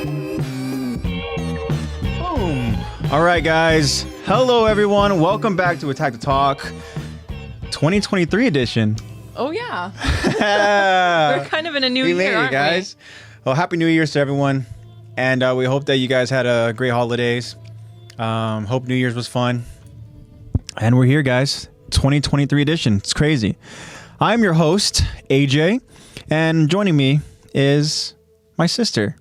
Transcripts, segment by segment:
Boom. All right, guys. Hello, everyone. Welcome back to Attack the Talk 2023 edition. Oh, yeah. We're kind of in a new year, aren't guys. Well, Happy New Year's to everyone. And we hope that you guys had a great holidays. Hope New Year's was fun. And we're here, guys. 2023 edition. It's crazy. I'm your host, AJ. And joining me is my sister.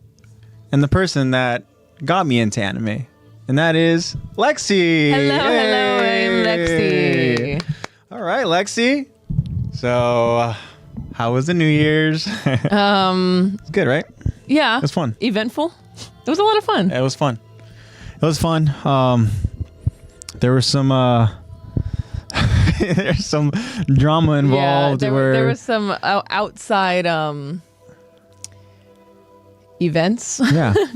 And the person that got me into anime. And that is Lexi. Hello, hello. I'm Lexi. All right, Lexi. So, how was the New Year's? It's good, right? Yeah. It was fun. Eventful. It was a lot of fun. It was fun. It was fun. There was some there's some drama involved. Yeah, there was some outside events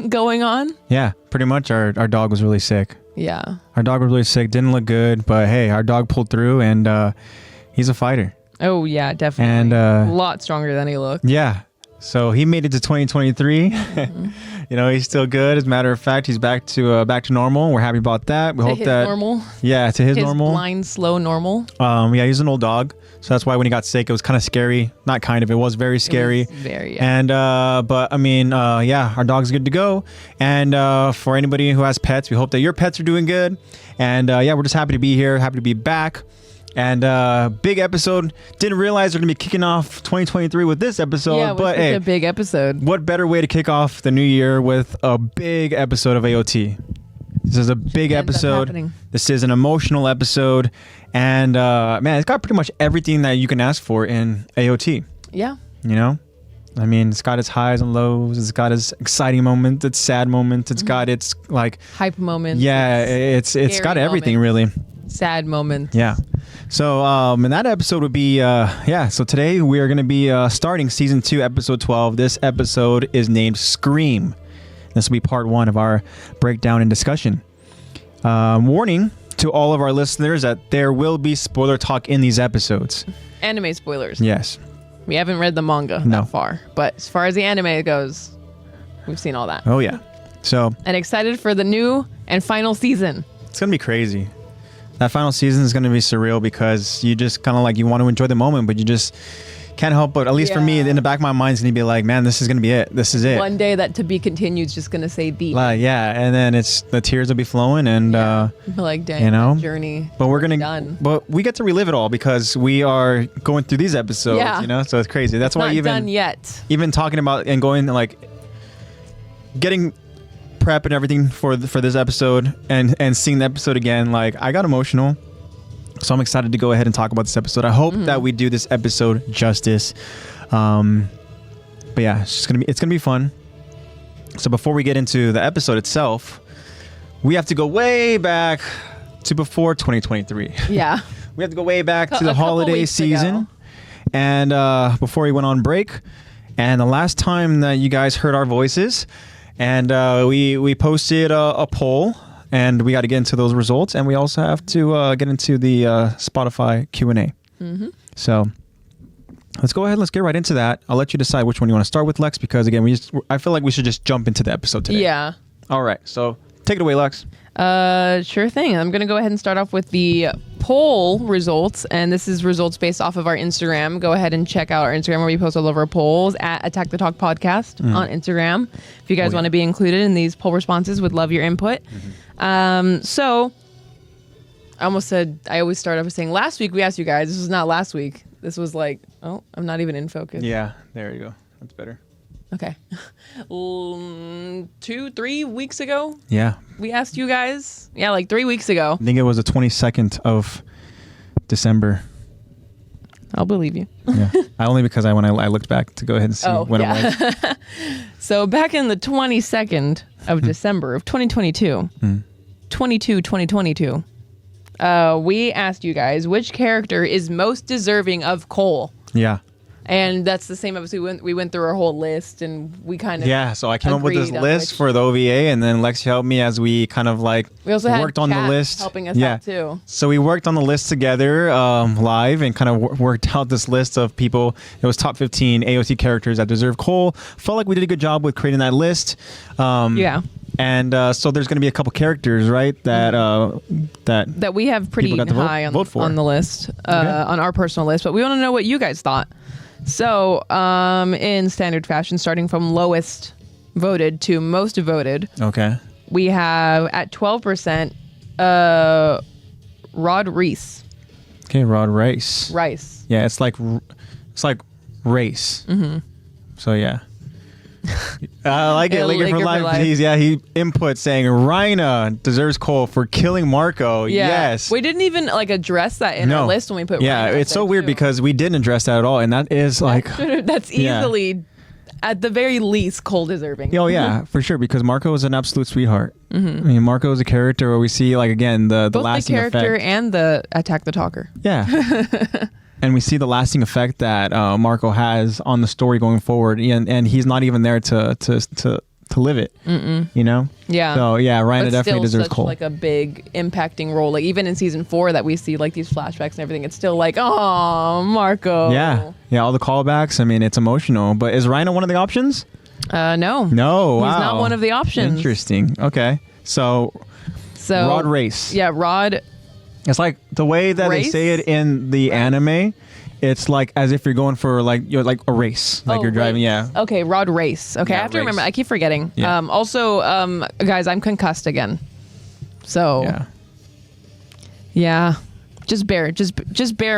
going on. Yeah, pretty much. Our dog was really sick. Yeah. Our dog was really sick. Didn't look good, but hey, our dog pulled through, and he's a fighter. Oh yeah, definitely. And a lot stronger than he looked. Yeah. So he made it to 2023. Mm-hmm. You know, he's still good. As a matter of fact, he's back to normal. We're happy about that. We hope that normal. Yeah, to his normal. Blind, slow normal. Yeah, he's an old dog, so that's why when he got sick, it was kind of scary. Not kind of, it was very scary. It was very. Yeah. And but I mean, yeah, our dog's good to go. And for anybody who has pets, we hope that your pets are doing good. And yeah, we're just happy to be here, happy to be back. And big episode. Didn't realize we're gonna be kicking off 2023 with this episode. Yeah, but hey, a big episode. What better way to kick off the new year with a big episode of AOT? This is a big episode. This is an emotional episode, and man, it's got pretty much everything that you can ask for in AOT. Yeah. You know, I mean, it's got its highs and lows. It's got its exciting moments, its sad moments. It's got its like hype moments. Yeah, it's got everything really. Sad moments. Yeah. So, and that episode would be, so today we are going to be starting season 2, episode 12. This episode is named Scream. This will be part 1 of our breakdown and discussion. Warning to all of our listeners that there will be spoiler talk in these episodes. Anime spoilers. Yes. We haven't read the manga that far, but as far as the anime goes, we've seen all that. Oh, yeah. So. And excited for the new and final season. It's going to be crazy. That final season is going to be surreal because you just kind of like, you want to enjoy the moment, but you just can't help but, at least for me, in the back of my mind, it's going to be like, man, this is going to be it. This is it. One day that to be continued is just going to say the. Yeah, and then the tears will be flowing, and like, dang, you know, journey. But we're but we get to relive it all because we are going through these episodes. Yeah. You know, so it's crazy. That's why not done yet. Even talking about and going like getting prep and everything for this episode and seeing the episode again, like I got emotional, so I'm excited to go ahead and talk about this episode. I hope that we do this episode justice. But yeah, it's gonna be fun. So before we get into the episode itself, we have to go way back to before 2023. Yeah. We have to go way back to the holiday season ago. And before we went on break, and the last time that you guys heard our voices. And we posted a poll, and we got to get into those results, and we also have to get into the Spotify Q&A. Mm-hmm. So let's go ahead. Let's get right into that. I'll let you decide which one you want to start with, Lex, because again, I feel like we should just jump into the episode today. Yeah. All right. So take it away, Lex. Sure thing. I'm going to go ahead and start off with the poll results, and this is results based off of our Instagram. Go ahead and check out our Instagram where we post all of our polls at Attack the Talk Podcast on Instagram. If you guys want to be included in these poll responses, would love your input. So I almost said, I always start off with saying last week we asked you guys. This was not last week. This was like, I'm not even in focus. Yeah, there you go. That's better. Okay. 2-3 weeks ago? Yeah. We asked you guys. Yeah, like 3 weeks ago. I think it was the 22nd of December. I'll believe you. Yeah. Only because when I looked back to go ahead and see when it was. So back in the 22nd of December of 2022, 2022, we asked you guys which character is most deserving of Cole. Yeah. And that's the same episode. We went through our whole list, and we kind of So I came up with this list for the OVA, and then Lexi helped me as we kind of like we also worked on the list, helping us out too. So we worked on the list together live, and kind of worked out this list of people. It was top 15 AOT characters that deserve coal. Felt like we did a good job with creating that list. And so there's going to be a couple characters, right? That we have pretty high on the list, on our personal list. But we want to know what you guys thought. So in standard fashion, starting from lowest voted to most voted. Okay. We have at 12%, Rod Reese. Okay, Rod Rice. Rice. Yeah, it's like race. Mm-hmm. So yeah. I like it. Laker for life. He input saying Rhina deserves coal for killing Marco. Yeah. Yes. We didn't even address that in our list when we put. Yeah, Rhina it's so weird because we didn't address that at all, and that is that's easily at the very least coal deserving. Oh yeah, for sure, because Marco is an absolute sweetheart. Mm-hmm. I mean, Marco is a character where we see again the both lasting the character effect. and the Attack the Talker. Yeah. And we see the lasting effect that Marco has on the story going forward, and he's not even there to live it. You know? Yeah. So yeah, Rhina definitely deserves coal. Like a big impacting role. Like even in season 4 that we see like these flashbacks and everything, it's still like, oh, Marco. Yeah. All the callbacks. I mean, it's emotional. But is Rhina one of the options? No. No. Wow. He's not one of the options. Interesting. Okay. So Rod Race. Yeah, Rod. It's like the way that they say it in the anime. It's like as if you're going for like a race, like you're driving. Yeah. Okay, Rod Race. Okay, I have to remember. I keep forgetting. Yeah. Also, guys, I'm concussed again. So. Yeah. Just bear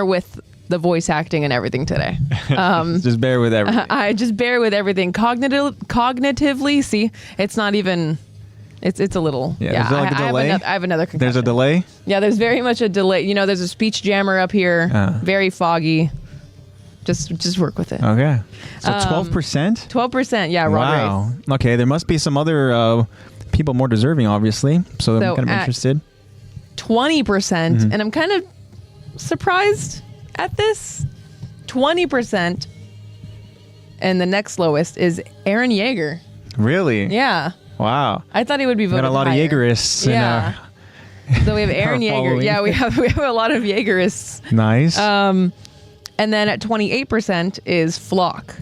with the voice acting and everything today. Just bear with everything. I just bear with everything. Cognitively, see, it's not even. It's a little. Yeah. Is there like a delay? I have another concussion. There's a delay? Yeah, there's very much a delay. You know, there's a speech jammer up here. Very foggy. Just work with it. Okay. So 12%? 12%, yeah, Rod Race. Okay, there must be some other people more deserving, obviously. So I'm kind of interested. 20%, and I'm kind of surprised at this. 20%. And the next lowest is Eren Yeager. Really? Yeah. Wow. I thought he would be voted got a lot higher. of Jaegerists. Yeah. So we have Eren Yeager. Yeah, we have a lot of Jaegerists. Nice. And then at 28% is Flock.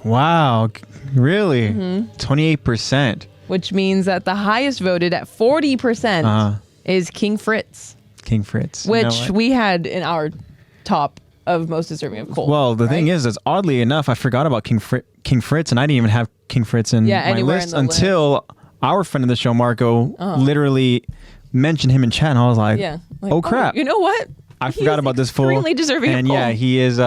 Wow. Really? 28%. Which means that the highest voted at 40% is King Fritz. King Fritz. Which we had in our top of most deserving of coal. Well, the thing is, oddly enough, I forgot about King Fritz, and I didn't even have King Fritz in my list until our friend of the show, Marco, literally mentioned him in chat, and I was like, oh crap. You know what? I forgot about this fool. Extremely deserving and of coal. Yeah, he is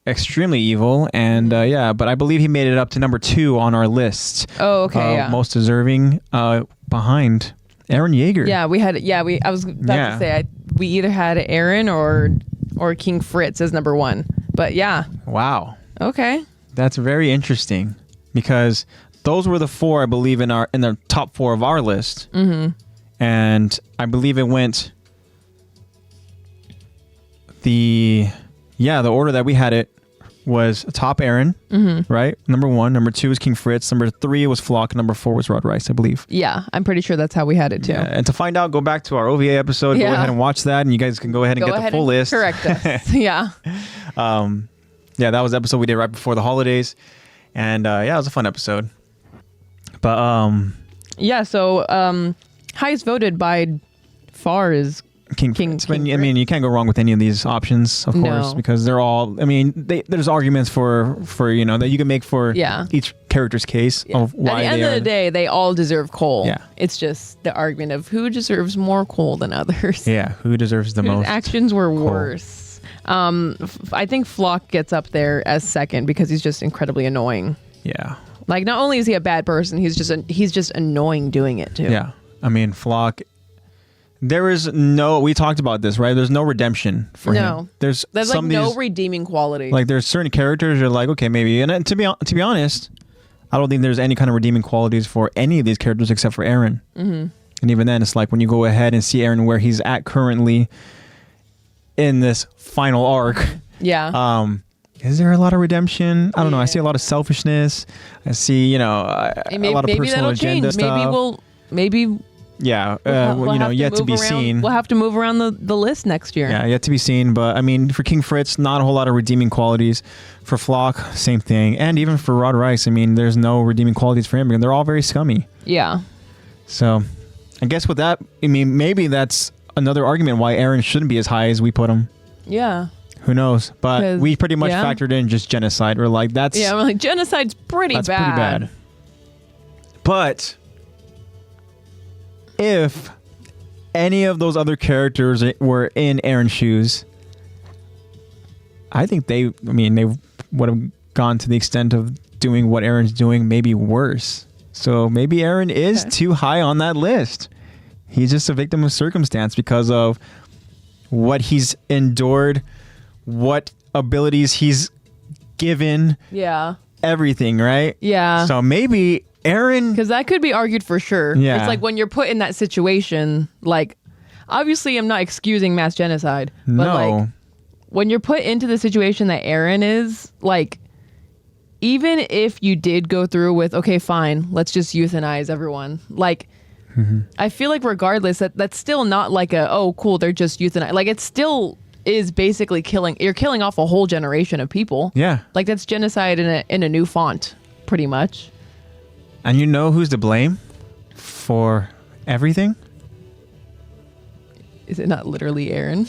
extremely evil, and but I believe he made it up to number 2 on our list. Oh, okay, most deserving behind Eren Yeager. Yeah, we had. Yeah, I was about to say we either had Eren or King Fritz as number 1. But yeah. Wow. Okay. That's very interesting because those were the 4 I believe in the top 4 of our list. And I believe it went the order that we had it was top Eren, right? Number 1. Number 2 was King Fritz. Number 3 was Flock. Number 4 was Rod Rice, I believe. Yeah, I'm pretty sure that's how we had it too. Yeah, and to find out, go back to our OVA episode. Go ahead and watch that, and you guys can go ahead and get the full list. Correct us. Yeah. Yeah, that was the episode we did right before the holidays, and it was a fun episode. But so highest voted by far is King Fritz. I mean, you can't go wrong with any of these options, of course, because they're all. I mean, there's arguments for that you can make for each character's case of why. At the end of the day, they all deserve coal. Yeah, it's just the argument of who deserves more coal than others. Yeah, who deserves the most. Actions were worse. I think Flock gets up there as second because he's just incredibly annoying. Yeah. Like not only is he a bad person, he's just annoying doing it too. Yeah. I mean, Flock. There is no. We talked about this, right? There's no redemption for him. There's like no redeeming quality. Like there's certain characters you're like, okay, maybe. And to be honest, I don't think there's any kind of redeeming qualities for any of these characters except for Eren. And even then, it's like when you go ahead and see Eren where he's at currently in this final arc. Yeah. is there a lot of redemption? I don't know. I see a lot of selfishness. I see, a lot of personal agenda stuff. Maybe yeah, we'll yet to be seen. We'll have to move around the list next year. Yeah, yet to be seen. But I mean, for King Fritz, not a whole lot of redeeming qualities. For Flock, same thing. And even for Rod Rice, I mean, there's no redeeming qualities for him, and they're all very scummy. Yeah. So, I guess with that, I mean, maybe that's another argument why Eren shouldn't be as high as we put him. Yeah. Who knows? But we pretty much factored in just genocide. We're like, that's... Yeah, we're like, genocide's pretty bad. But if any of those other characters were in Eren's shoes, I think they would have gone to the extent of doing what Eren's doing, maybe worse. So maybe Eren is too high on that list. He's just a victim of circumstance because of what he's endured, what abilities he's given. Yeah. Everything, right? Yeah. So maybe Eren... Because that could be argued for sure. Yeah. It's like when you're put in that situation, like, obviously I'm not excusing mass genocide, but like, when you're put into the situation that Eren is, like, even if you did go through with, okay, fine, let's just euthanize everyone, like, I feel like regardless, that's still not like oh, cool, they're just euthanized. Like, it still is basically you're killing off a whole generation of people. Yeah. Like, that's genocide in a new font, pretty much. And you know who's to blame for everything? Is it not literally Eren?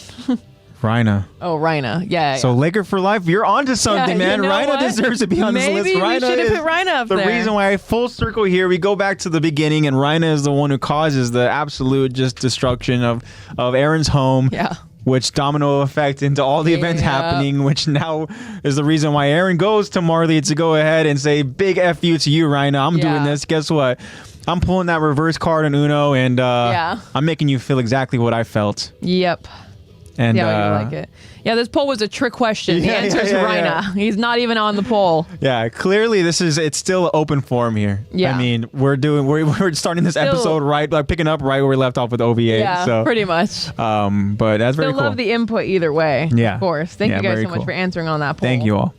Rhina. Oh, Rhina. Yeah. So Laker for life, you're onto something, man. Rhina deserves to be on this list. Maybe we should have put Rhina up there. The reason why full circle here, we go back to the beginning, and Rhina is the one who causes the absolute just destruction of Eren's home. Yeah. Which domino effect into all the events happening, which now is the reason why Eren goes to Marley to go ahead and say, big F you to you, Rhina. I'm doing this. Guess what? I'm pulling that reverse card on Uno, and I'm making you feel exactly what I felt. Yep. And you like it. Yeah, this poll was a trick question. The answer is Rhina. He's not even on the poll. Yeah, clearly it's still open forum here. Yeah. I mean, we're starting this episode right, like picking up right where we left off with OVA. Yeah, so, pretty much. But that's very cool. Still love the input either way. Yeah. Of course. Thank you guys so much for answering on that poll. Thank you all.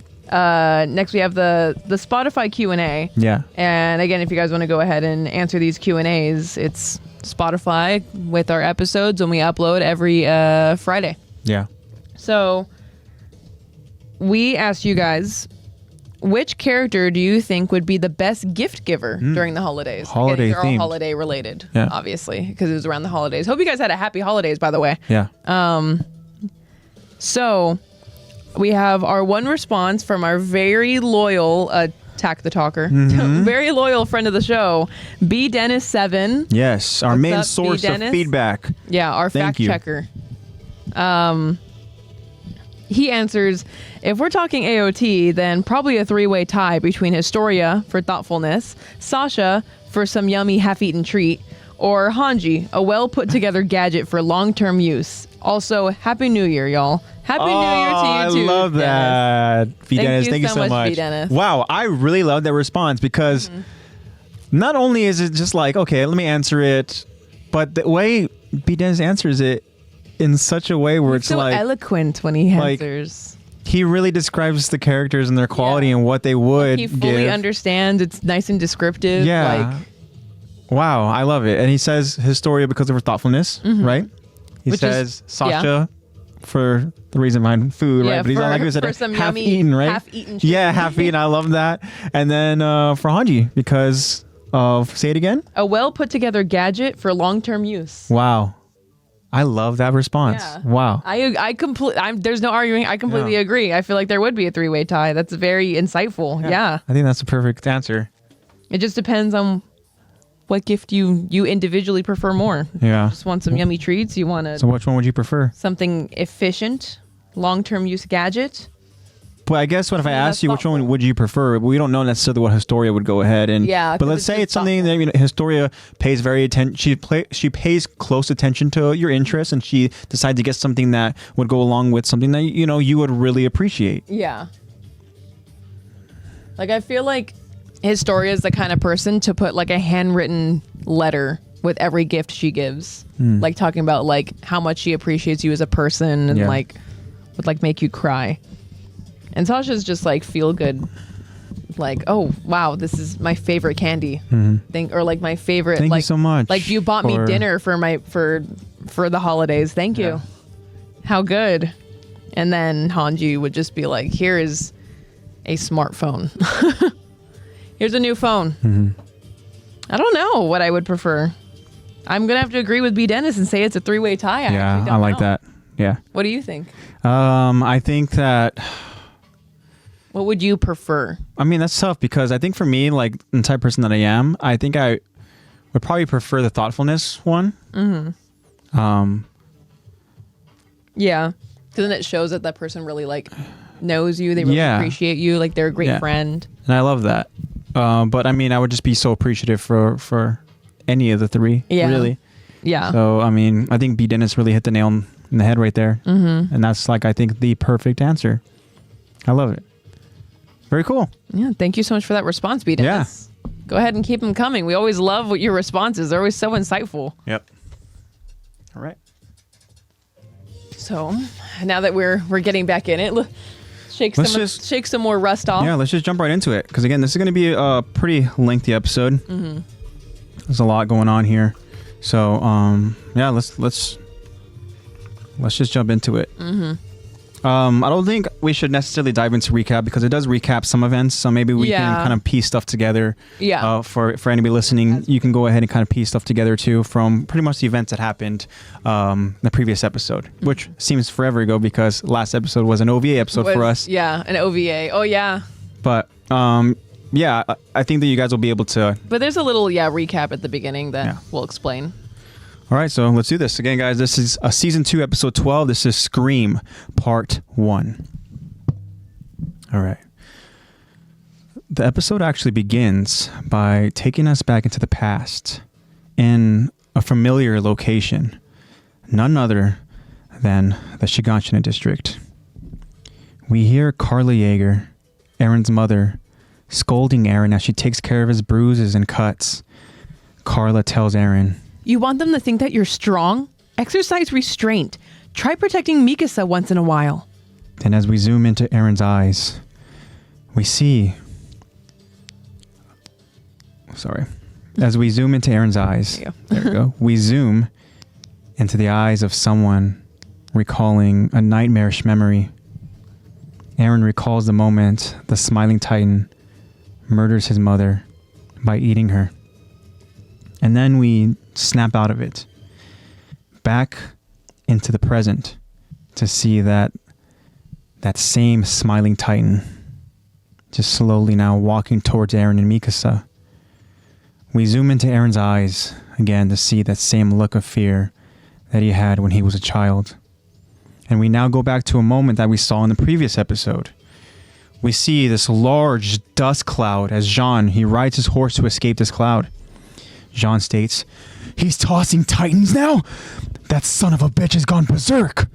Next we have the Spotify Q&A. Yeah. And again, if you guys want to go ahead and answer these Q&As, it's Spotify with our episodes when we upload every Friday. Yeah. So we asked you guys, which character do you think would be the best gift giver during the holidays? Holiday they're all themed. holiday related, obviously, because it was around the holidays. Hope you guys had a happy holidays, by the way. Yeah. So we have our one response from our very loyal Attack the Talker, very loyal friend of the show, B Dennis 7. Yes, our main source of feedback. Yeah, our fact checker. He answers, if we're talking AOT, then probably a three-way tie between Historia for thoughtfulness, Sasha for some yummy half-eaten treat, or Hanji, a well-put-together gadget for long-term use. Also, Happy New Year, y'all. Happy New Year to you, too. I love that. Dennis, thank you so much. Dennis. Wow, I really love that response because not only is it just like, okay, let me answer it, but the way B. Dennis answers it in such a way where it's so like eloquent when he answers. He really describes the characters and their quality and what they would give. He fully understands. It's nice and descriptive. Yeah. Wow, I love it. And he says Historia because of her thoughtfulness, right? He says Sasha for the reason behind food, right? But he's not like we said, half-eaten, right? Half-eaten. Yeah, half-eaten. I love that. And then for Hanji because of, say it again? A well-put-together gadget for long-term use. Wow. I love that response. Yeah. Wow. There's no arguing. I completely agree. I feel like there would be a three-way tie. That's very insightful. Yeah. I think that's a perfect answer. It just depends on what gift you individually prefer more. Yeah. Just want some yummy treats. You want to. So which one would you prefer? Something efficient, long-term use gadget. But I guess if I asked you which one would you prefer, we don't know necessarily what Historia would go ahead and. Yeah. But let's say it's something that Historia pays she pays close attention to your interests, and she decides to get something that would go along with something that you would really appreciate. Yeah. Like I feel like Historia is the kind of person to put like a handwritten letter with every gift she gives, like talking about like how much she appreciates you as a person, and like would like make you cry. And Sasha's just like feel good. Like, oh wow, this is my favorite candy thing, or like my favorite. Thank like, you so much. Like you bought me dinner for the holidays. Thank you. How good. And then Hanji would just be like, here is a smartphone. Here's a new phone. I don't know what I would prefer. I'm gonna have to agree with B. Dennis and say it's a 3-way tie. I like that. Yeah. What do you think? I think that. What would you prefer? I mean, that's tough because I think for me, like the type of person that I am, I think I would probably prefer the thoughtfulness one. Yeah, because then it shows that person really like knows you. They really appreciate you. Like they're a great friend. And I love that. But I mean, I would just be so appreciative for any of the three. Yeah. Really. Yeah. So I mean, I think B. Dennis really hit the nail in the head right there. And that's like I think the perfect answer. I love it. Very cool. Yeah, thank you so much for that response, B. Dennis. Yeah. Go ahead and keep them coming. We always love what your responses. They're always so insightful. Yep. All right. So now that we're getting back in it, shake some more rust off. Yeah, let's just jump right into it. Because again, this is going to be a pretty lengthy episode. There's a lot going on here. So yeah, let's just jump into it. I don't think we should necessarily dive into recap because it does recap some events. So maybe we can kind of piece stuff together. Yeah. For anybody listening, you can go ahead and kind of piece stuff together too from pretty much the events that happened the previous episode, which seems forever ago because last episode was an OVA episode for us. Yeah, an OVA. Oh yeah. But yeah, I think that you guys will be able to. But there's a little recap at the beginning that we'll explain. All right, so let's do this. Again, guys, this is Season 2, Episode 12. This is Scream, Part 1. All right. The episode actually begins by taking us back into the past in a familiar location, none other than the Shiganshina district. We hear Carla Yeager, Aaron's mother, scolding Aaron as she takes care of his bruises and cuts. Carla tells Aaron, "You want them to think that you're strong? Exercise restraint. Try protecting Mikasa once in a while." Then as we zoom into Aaron's eyes, we see... As we zoom into Aaron's eyes, there we go. We zoom into the eyes of someone recalling a nightmarish memory. Aaron recalls the moment the Smiling Titan murders his mother by eating her. And then we snap out of it, back into the present, to see that same Smiling Titan just slowly now walking towards Aaron and Mikasa. We zoom into Aaron's eyes again to see that same look of fear that he had when he was a child. And we now go back to a moment that we saw in the previous episode. We see this large dust cloud as Jean, he rides his horse to escape this cloud. Jean states, "He's tossing titans now? That son of a bitch has gone berserk."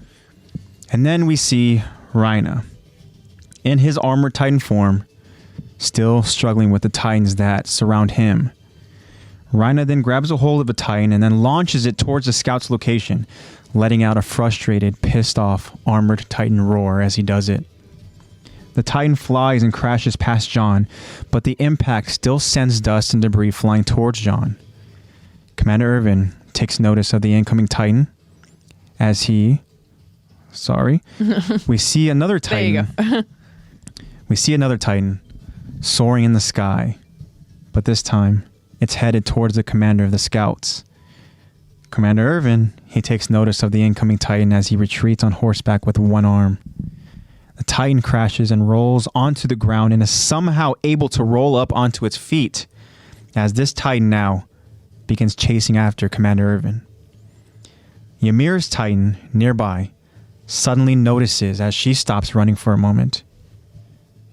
And then we see Raina, in his armored titan form, still struggling with the titans that surround him. Raina then grabs a hold of a titan and then launches it towards the scout's location, letting out a frustrated, pissed off, armored titan roar as he does it. The titan flies and crashes past John, but the impact still sends dust and debris flying towards John. Commander Irvin takes notice of the incoming titan as we see another titan. There you go. We see another titan soaring in the sky, but this time it's headed towards the commander of the scouts. Commander Irvin, he takes notice of the incoming titan as he retreats on horseback with one arm. The titan crashes and rolls onto the ground and is somehow able to roll up onto its feet as this titan now begins chasing after Commander Irvin. Ymir's titan nearby suddenly notices as she stops running for a moment.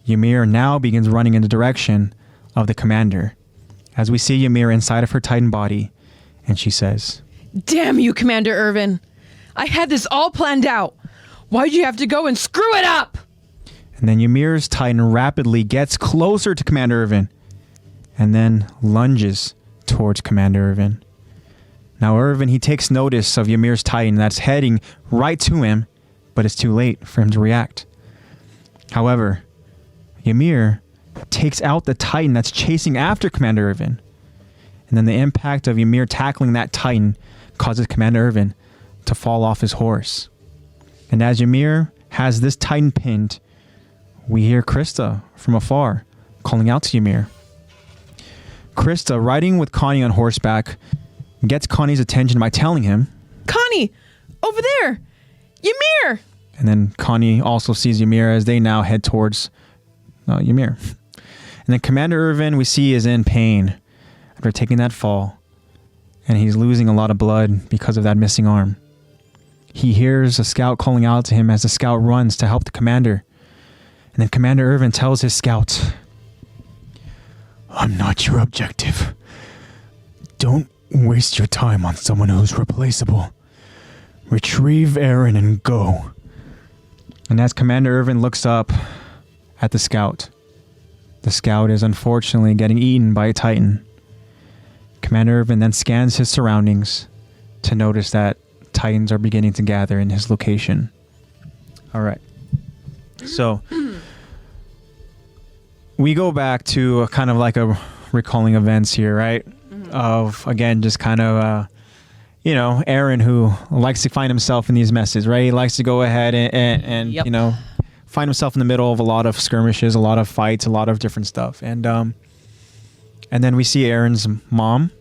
Ymir now begins running in the direction of the commander as we see Ymir inside of her titan body, and she says, "Damn you, Commander Irvin. I had this all planned out. Why'd you have to go and screw it up?" And then Ymir's titan rapidly gets closer to Commander Irvin and then lunges towards Commander Irvin. Now Irvin, he takes notice of Ymir's titan that's heading right to him, but it's too late for him to react. However, Ymir takes out the Titan that's chasing after Commander Irvin. And then the impact of Ymir tackling that Titan causes Commander Irvin to fall off his horse. And as Ymir has this Titan pinned, we hear Krista from afar calling out to Ymir. Krista, riding with Connie on horseback, gets Connie's attention by telling him, Connie, over there, Ymir! And then Connie also sees Ymir as they now head towards Ymir. And then Commander Irvin, we see, is in pain after taking that fall. And he's losing a lot of blood because of that missing arm. He hears a scout calling out to him as the scout runs to help the commander. And then Commander Irvin tells his scout, I'm not your objective. Don't waste your time on someone who's replaceable. Retrieve Aaron and go. And as Commander Irvin looks up at the scout is unfortunately getting eaten by a Titan. Commander Irvin then scans his surroundings to notice that Titans are beginning to gather in his location. All right. So we go back to kind of like a recalling events here, right? Mm-hmm. Of, again, just kind of, Aaron, who likes to find himself in these messes, right? He likes to go ahead and yep. Find himself in the middle of a lot of skirmishes, a lot of fights, a lot of different stuff. And then we see Aaron's mom,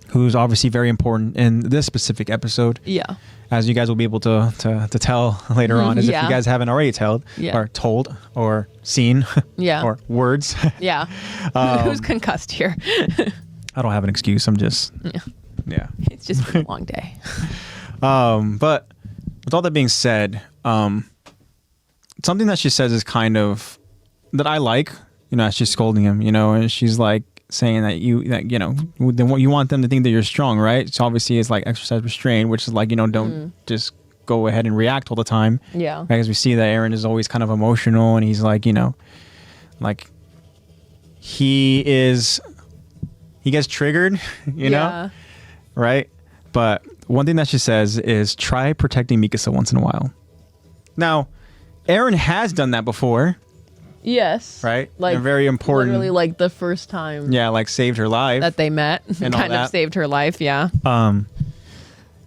who's obviously very important in this specific episode. Yeah. As you guys will be able to tell later on, as if you guys haven't already told or seen or words. Yeah. Who's concussed here? I don't have an excuse. I'm just... Yeah. It's just been a long day. But with all that being said, something that she says is kind of... that I like, as she's scolding him, and she's like, saying that you want them to think that you're strong, right? So obviously it's like exercise restraint, which is like, don't just go ahead and react all the time. Yeah. Because we see that Aaron is always kind of emotional, and he's like, like he gets triggered, know, right? But one thing that she says is try protecting Mikasa once in a while. Now, Aaron has done that before. Yes. Right? Like, and very important. Literally like the first time. Yeah, like saved her life. That they met. And kind of saved her life, yeah.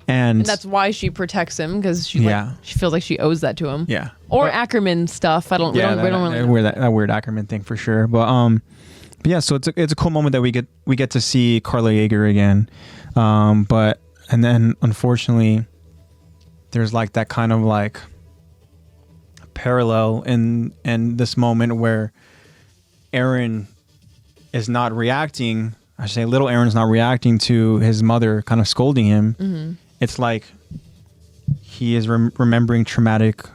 And that's why she protects him, because she feels like she owes that to him. Yeah. Or Ackerman stuff. We don't really know. That weird Ackerman thing for sure. But yeah, so it's a cool moment that we get to see Carla Yeager again. And then unfortunately there's like that kind of like parallel in this moment where Aaron is not reacting. I should say little Aaron's not reacting to his mother kind of scolding him. Mm-hmm. It's like he is remembering a traumatic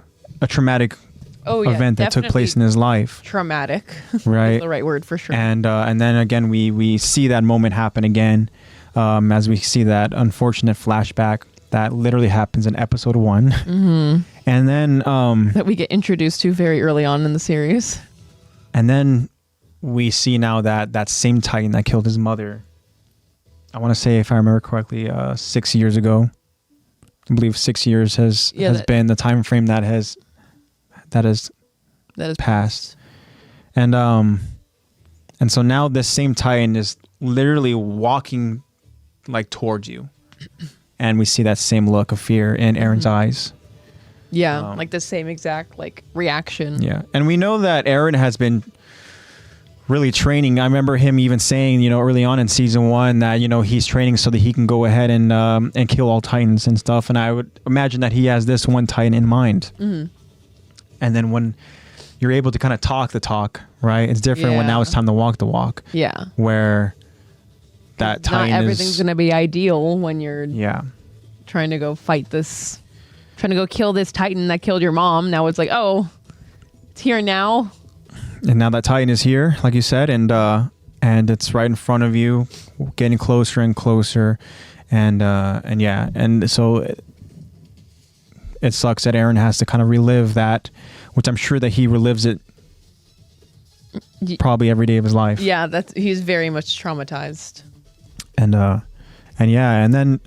event that took place in his life. Traumatic, right? That's the right word for sure. And then again we see that moment happen again, as we see that unfortunate flashback that literally happens in episode 1. Mm-hmm. And then... that we get introduced to very early on in the series. And then we see now that same Titan that killed his mother, I want to say, if I remember correctly, 6 years ago. I believe 6 years has been the time frame that has passed. And so now this same Titan is literally walking like towards you. And we see that same look of fear in Aaron's eyes. Yeah, like the same exact like reaction. Yeah, and we know that Aaron has been really training. I remember him even saying, early on in season 1 that, he's training so that he can go ahead and kill all Titans and stuff. And I would imagine that he has this one Titan in mind. Mm-hmm. And then when you're able to kind of talk the talk, right? It's different when now it's time to walk the walk. Yeah. Where that Titan not everything's going to be ideal when you're trying to go fight this, trying to go kill this Titan that killed your mom. Now it's like, oh, it's here now. And now that Titan is here, like you said, and it's right in front of you, getting closer and closer. And so it sucks that Aaron has to kind of relive that, which I'm sure that he relives it probably every day of his life. Yeah, he's very much traumatized. And then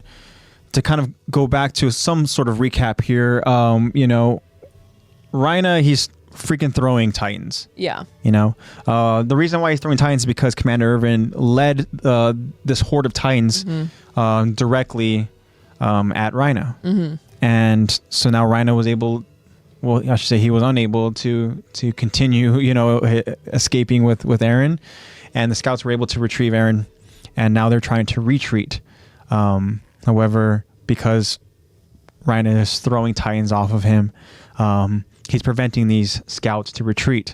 to kind of go back to some sort of recap here, Rhina, he's freaking throwing Titans. Yeah. You know, the reason why he's throwing Titans is because Commander Irvin led this horde of Titans directly at Rhino. And so now Rhino was able, well, I should say he was unable to continue, you know, escaping with Eren. And the scouts were able to retrieve Eren. And now they're trying to retreat. However, because Rhino is throwing Titans off of him, he's preventing these scouts to retreat.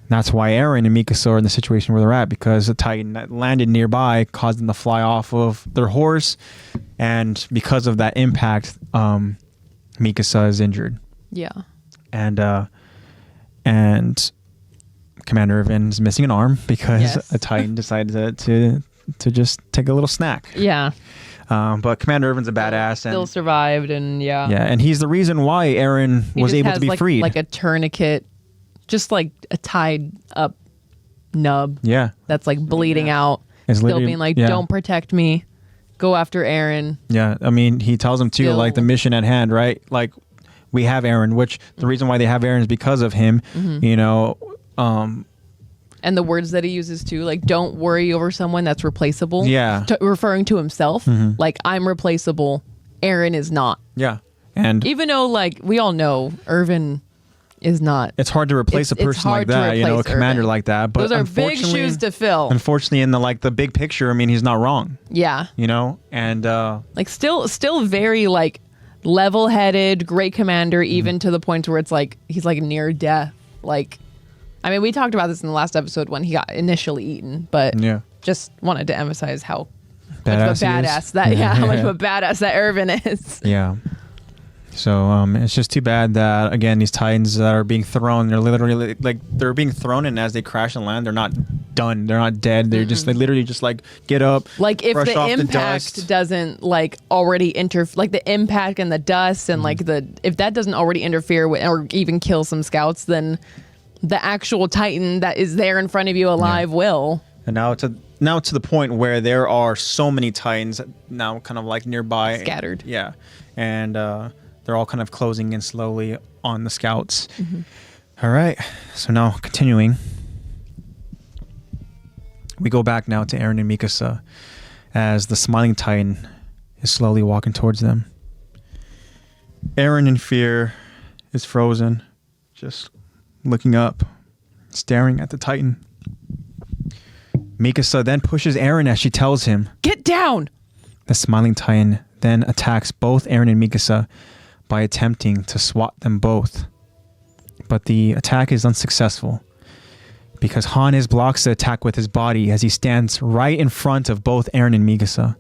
That's why Eren and Mikasa are in the situation where they're at, because the Titan that landed nearby caused them to fly off of their horse, and because of that impact, Mikasa is injured. Yeah. And Commander Irvin is missing an arm because a Titan decided to just take a little snack. Yeah. But Commander Irvin's a badass. Still survived, and yeah. Yeah, and he's the reason why Eren was able to be freed. Like a tourniquet, just like a tied up nub. Yeah. That's like bleeding out. It's still being like, don't protect me. Go after Eren. Yeah, I mean, he tells him too, like the mission at hand, right? Like, we have Eren, which the reason why they have Eren is because of him, you know. And the words that he uses too, like, don't worry over someone that's replaceable. Yeah. Referring to himself. Like, I'm replaceable. Eren is not. Yeah. And even though, like, we all know Irvin is not. It's hard to replace a person like that, you know, a commander Irvin. like that. But those are big shoes to fill. Unfortunately, in the big picture, I mean, he's not wrong. Yeah. You know, and like still very like level-headed, great commander, even to the point where it's like he's like near death. Like, I mean, we talked about this in the last episode when he got initially eaten, but just wanted to emphasize how much of a badass that how much of a badass that Irvin is. Yeah. So it's just too bad that, again, these Titans that are being thrown, they're literally like they're being thrown, and as they crash and land, they're not done, they're not dead, they're just, they literally just like get up, like if brush the off impact the dust. doesn't like already like the impact and the dust and like if that doesn't already interfere with or even kill some scouts, then the actual Titan that is there in front of you alive will. And now to the point where there are so many Titans now kind of like nearby, scattered. Yeah. And they're all kind of closing in slowly on the scouts. All right. So now continuing, we go back now to Eren and Mikasa as the smiling Titan is slowly walking towards them. Eren in fear is frozen, just looking up, staring at the Titan. Mikasa then pushes Eren as she tells him, "Get down!" The smiling Titan then attacks both Eren and Mikasa by attempting to swat them both. But the attack is unsuccessful because Hannes blocks the attack with his body as he stands right in front of both Eren and Mikasa.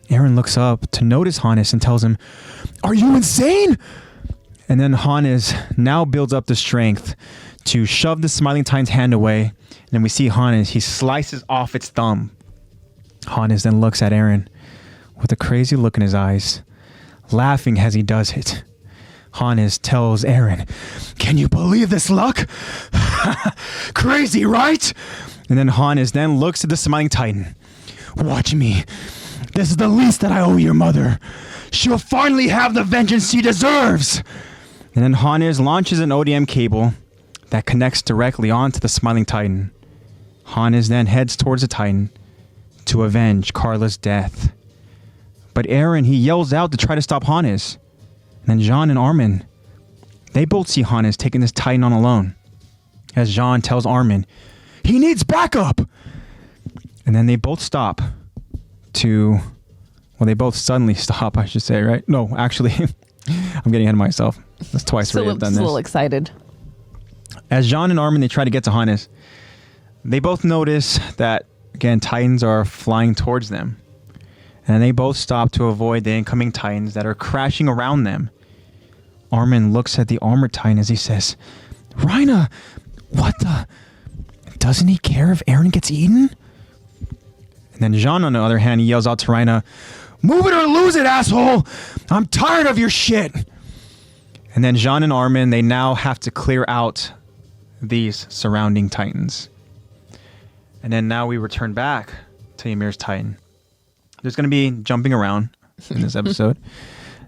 Eren looks up to notice Hannes and tells him, "Are you insane?" And then Hannes now builds up the strength to shove the smiling Titan's hand away. And then we see Hannes, he slices off its thumb. Hannes then looks at Eren with a crazy look in his eyes, laughing as he does it. Hannes tells Eren, "Can you believe this luck? Crazy, right?" And then Hannes then looks at the smiling Titan. "Watch me. This is the least that I owe your mother. She'll finally have the vengeance she deserves." And then Hannes launches an ODM cable that connects directly onto the smiling Titan. Hannes then heads towards the Titan to avenge Carla's death. But Eren, he yells out to try to stop Hannes. And then Jean and Armin, they both see Hannes taking this Titan on alone. As Jean tells Armin, "He needs backup!" And then they both stop to... Well, they both suddenly stop, I should say, right? No, actually, I'm getting ahead of myself. That's twice already I've done this. A little excited. As Jean and Armin, they try to get to Hannes, they both notice that, again, Titans are flying towards them. And they both stop to avoid the incoming Titans that are crashing around them. Armin looks at the armored Titan as he says, "Rhina, what the... Doesn't he care if Eren gets eaten?" And then Jean, on the other hand, he yells out to Rhina, "Move it or lose it, asshole! I'm tired of your shit!" And then Jean and Armin, they now have to clear out these surrounding Titans. And then now we return back to Ymir's Titan. There's going to be jumping around in this episode.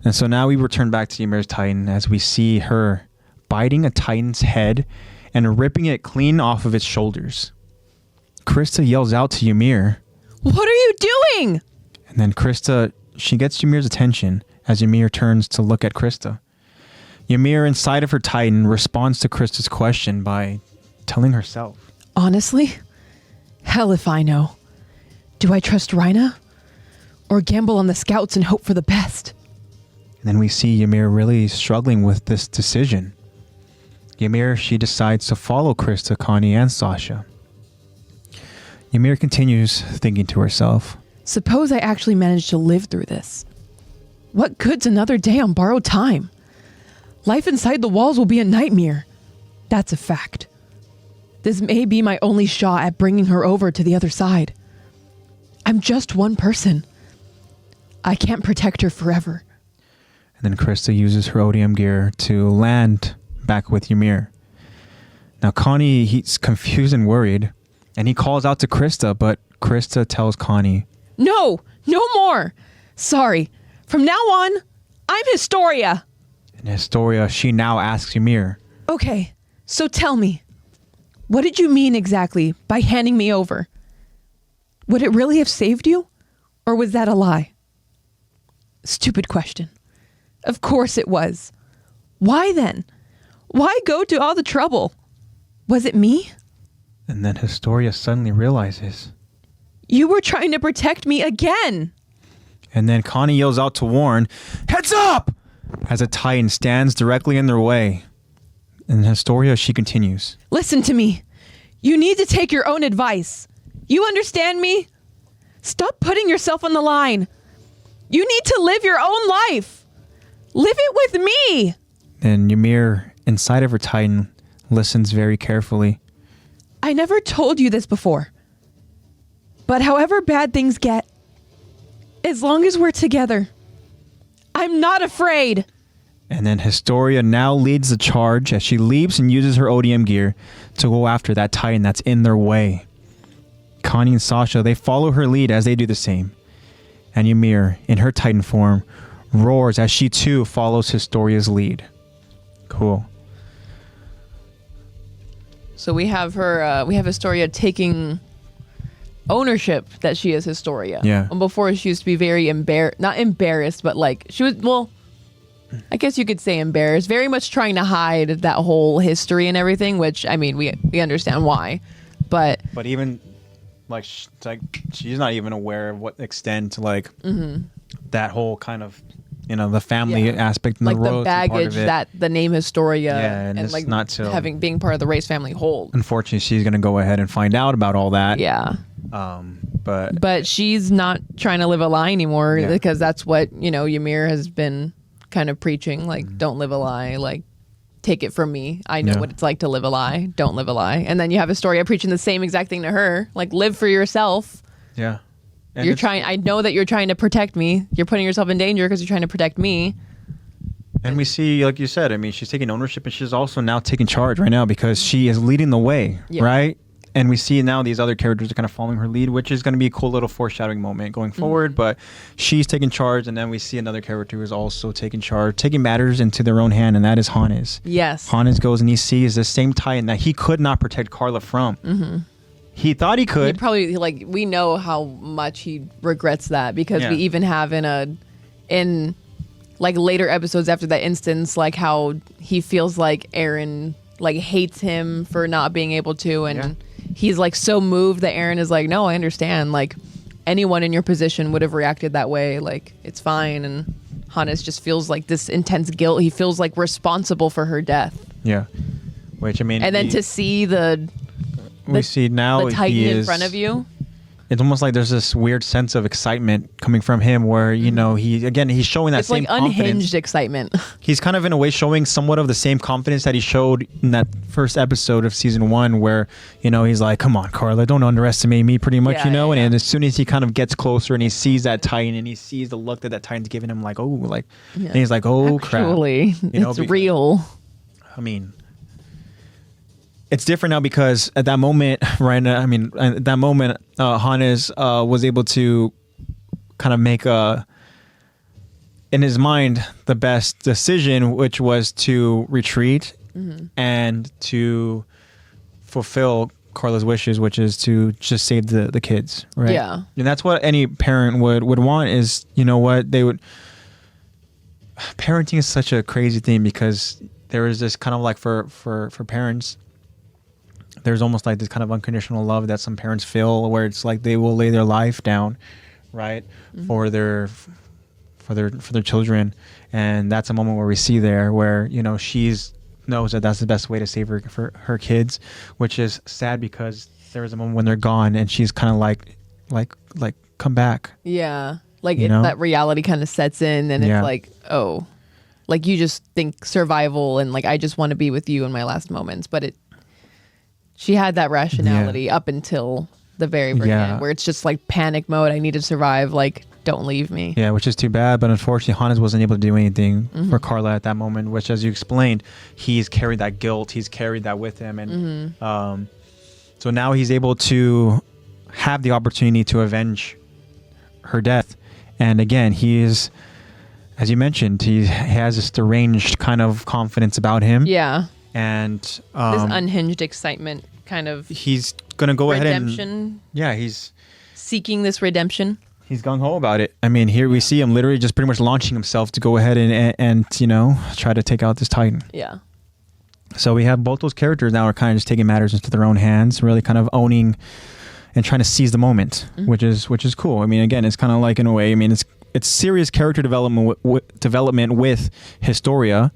And so now we return back to Ymir's Titan as we see her biting a Titan's head and ripping it clean off of its shoulders. Krista yells out to Ymir, "What are you doing?" And then Krista, she gets Ymir's attention as Ymir turns to look at Krista. Ymir, inside of her Titan, responds to Krista's question by telling herself, "Honestly, hell if I know. Do I trust Rhina? Or gamble on the scouts and hope for the best?" And then we see Ymir really struggling with this decision. Ymir, she decides to follow Krista, Connie, and Sasha. Ymir continues thinking to herself, "Suppose I actually managed to live through this. What good's another day on borrowed time? Life inside the walls will be a nightmare. That's a fact. This may be my only shot at bringing her over to the other side. I'm just one person. I can't protect her forever." And then Krista uses her ODM gear to land back with Ymir. Now Connie, he's confused and worried, and he calls out to Krista, but Krista tells Connie, No more. Sorry. From now on, I'm Historia." And Historia, she now asks Ymir, "Okay, so tell me, what did you mean exactly by handing me over? Would it really have saved you? Or was that a lie?" Stupid question. Of course it was. Why then? Why go to all the trouble? Was it me? And then Historia suddenly realizes. You were trying to protect me again. And then Connie yells out to warn, "Heads up!" as a Titan stands directly in their way. And Historia, she continues, Listen to me. You need to take your own advice. You understand me? Stop putting yourself on the line. You need to live your own life. Live it with me. And Ymir, inside of her Titan, listens very carefully. I never told you this before. But however bad things get, as long as we're together, I'm not afraid. And then Historia now leads the charge as she leaps and uses her ODM gear to go after that Titan that's in their way. Connie and Sasha, they follow her lead as they do the same. And Ymir, in her Titan form, roars as she too follows Historia's lead. Cool. So we have her, we have Historia taking ownership that she is Historia. Yeah. And before she used to be very not embarrassed, but like she was, well, I guess you could say embarrassed, very much trying to hide that whole history and everything, which, I mean, we understand why. But even, like, she's not even aware of what extent, like, that whole kind of, you know, the family aspect and like the the royalty part baggage of it. that the name Historia and it's like not till being part of the race family hold. Unfortunately, she's going to go ahead and find out about all that. Yeah. But she's not trying to live a lie anymore because that's what, you know, Ymir has been kind of preaching, like, don't live a lie, like, take it from me. I know what it's like to live a lie. Don't live a lie. And then you have Historia preaching the same exact thing to her, like, live for yourself. Yeah. And You're trying, I know that you're trying to protect me. You're putting yourself in danger because you're trying to protect me. And we see, like you said, I mean, she's taking ownership and she's also now taking charge right now because she is leading the way, right? And we see now these other characters are kind of following her lead, which is going to be a cool little foreshadowing moment going forward. But she's taking charge, and then we see another character who is also taking charge, taking matters into their own hand, and that is Hannes. Yes. Hannes goes and he sees the same Titan that he could not protect Carla from. He thought he could. He probably, like, we know how much he regrets that because we even have in like later episodes after that instance, like how he feels like Eren like hates him for not being able to, and he's like so moved that Eren is like, no, I understand. Like anyone in your position would have reacted that way. Like it's fine. And Hannes just feels like this intense guilt. He feels like responsible for her death. Yeah. Which I mean, and then to see we see now the Titan in front of you. It's almost like there's this weird sense of excitement coming from him where, you know, he's showing that same confidence. It's like unhinged excitement. He's kind of in a way showing somewhat of the same confidence that he showed in that first episode of season 1 where, you know, he's like, come on, Carla, don't underestimate me pretty much, you know? And as soon as he kind of gets closer and he sees that Titan and he sees the look that Titan's giving him, like, oh, like, and he's like, oh, actually, crap. You know, it's real. I mean, it's different now because at that moment, right? I mean, at that moment, Hannes was able to kind of make in his mind the best decision, which was to retreat and to fulfill Carla's wishes, which is to just save the kids, right? Yeah. And that's what any parent would want is, you know what, they would... Parenting is such a crazy thing because there is this kind of like for parents, there's almost like this kind of unconditional love that some parents feel where it's like they will lay their life down, right, for their children. And that's a moment where we see there where, you know, she's knows that that's the best way to save her kids, which is sad because there is a moment when they're gone and she's kind of like come back. Yeah. Like that reality kind of sets in and it's like, oh, like you just think survival and like, I just want to be with you in my last moments. But she had that rationality up until the very end where it's just like panic mode. I need to survive. Like, don't leave me. Yeah, which is too bad. But unfortunately, Hannes wasn't able to do anything for Carla at that moment, which, as you explained, he's carried that guilt. He's carried that with him. And so now he's able to have the opportunity to avenge her death. And again, he is, as you mentioned, he has this deranged kind of confidence about him. Yeah. And this unhinged excitement kind of. He's going to go redemption. Ahead and. Yeah, he's seeking this redemption. He's gung-ho about it. I mean, here we see him literally just pretty much launching himself to go ahead and you know, try to take out this Titan. Yeah. So we have both those characters now are kind of just taking matters into their own hands, really kind of owning and trying to seize the moment, which is cool. I mean, again, it's kind of like in a way, I mean, it's serious character development with Historia,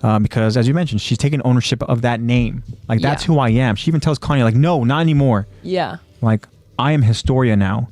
because as you mentioned, she's taking ownership of that name. Like that's who I am. She even tells Connie like, no, not anymore. Yeah. Like I am Historia now.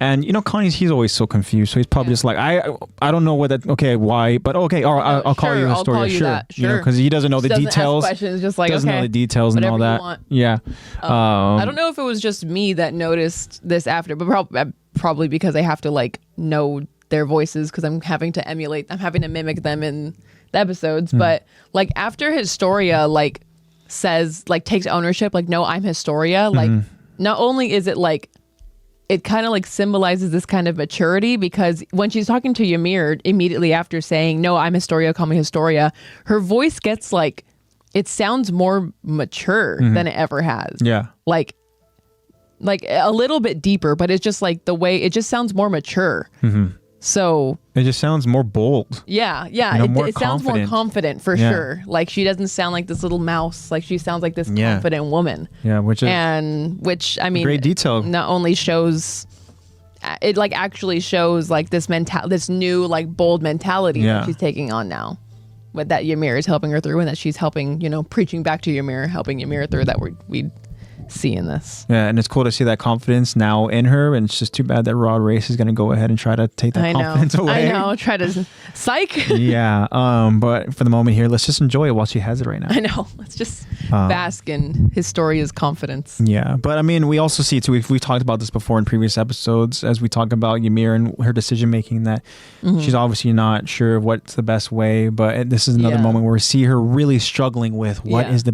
And you know, he's always so confused. So he's probably just like, I don't know what that. Okay, why? But okay, I'll call you Historia. Sure, you know, because he doesn't know the details. Questions, just like doesn't know the details and all that. Yeah. I don't know if it was just me that noticed this after, but probably because I have to like know their voices because I'm having to mimic them in the episodes. But like after Historia like says like takes ownership, like no, I'm Historia. Like not only is it like. It kind of like symbolizes this kind of maturity because when she's talking to Ymir immediately after saying, no, I'm Historia, call me Historia, her voice gets like, it sounds more mature than it ever has. Yeah. Like a little bit deeper, but it's just like the way, it just sounds more mature. So. It just sounds more bold. Yeah. Yeah. You know, it sounds more confident for sure. Like she doesn't sound like this little mouse. Like she sounds like this confident woman. Yeah. Which I mean, great detail. Not only shows, it like actually shows like this new like bold mentality that she's taking on now. But that Ymir is helping her through and that she's helping, you know, preaching back to Ymir, helping Ymir through that we see in this. Yeah, and it's cool to see that confidence now in her, and it's just too bad that Rod Race is going to go ahead and try to take that confidence away. I know, try to psych. Yeah, but for the moment here, let's just enjoy it while she has it right now. I know, let's just bask in Historia's confidence. Yeah, but I mean, we also see too, we've talked about this before in previous episodes as we talk about Ymir and her decision making, that she's obviously not sure of what's the best way, but this is another moment where we see her really struggling with what's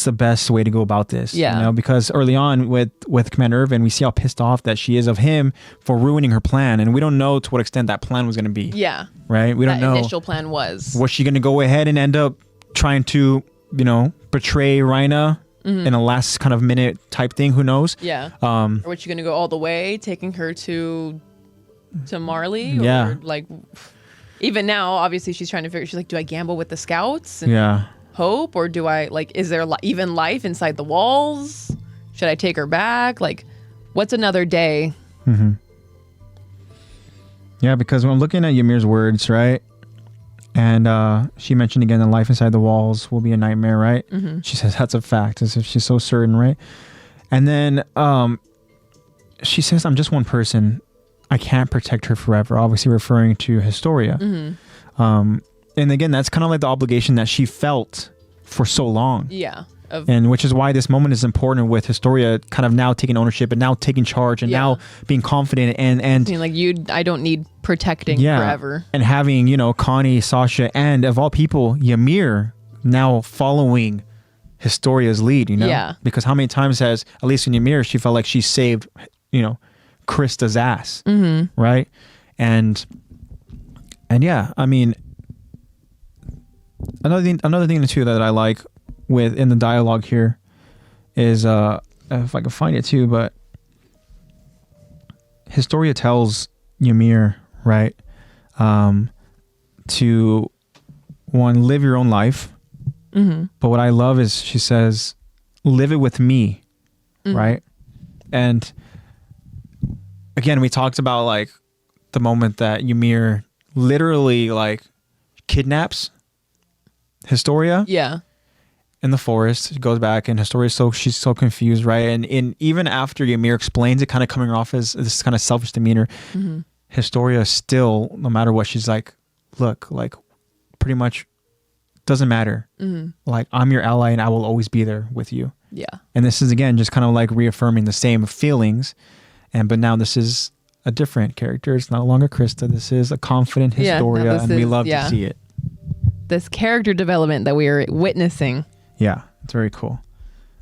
the best way to go about this? Yeah. You know, because early on with Commander Irvin, we see how pissed off that she is of him for ruining her plan. And we don't know to what extent that plan was going to be. Yeah. Right? We don't know. That initial plan was. Was she going to go ahead and end up trying to, you know, betray Rhaina in a last kind of minute type thing? Who knows? Yeah. Or was she going to go all the way, taking her to Marley? Yeah. Or like, even now, obviously she's trying to figure, she's like, do I gamble with the scouts? And hope, or do I like, is there even life inside the walls? Should I take her back? Like, what's another day? Yeah, because when I'm looking at Ymir's words, right, and she mentioned again that life inside the walls will be a nightmare, right? She says that's a fact, as if she's so certain, right? And then she says, I'm just one person, I can't protect her forever, obviously referring to Historia. And again, that's kind of like the obligation that she felt for so long. Yeah. And which is why this moment is important with Historia kind of now taking ownership and now taking charge and now being confident and like I don't need protecting forever. And having, you know, Connie, Sasha, and of all people, Ymir now following Historia's lead, you know? Yeah. Because how many times has, at least in Ymir, she felt like she saved, you know, Krista's ass. Right? And yeah, I mean, another thing too that I like in the dialogue here is if I can find it too, but Historia tells Ymir, right, to live your own life. Mm-hmm. But what I love is she says, live it with me, right? And again, we talked about like the moment that Ymir literally like kidnaps Historia. Yeah. In the forest. She goes back and she's so confused, right? And even after Ymir explains it, kind of coming off as this kind of selfish demeanor, Historia still, no matter what, she's like, look, like pretty much doesn't matter. Like I'm your ally and I will always be there with you. Yeah. And this is again just kind of like reaffirming the same feelings, but now this is a different character. It's no longer Krista. This is a confident Historia, and we love to see it. This character development that we are witnessing. Yeah, it's very cool.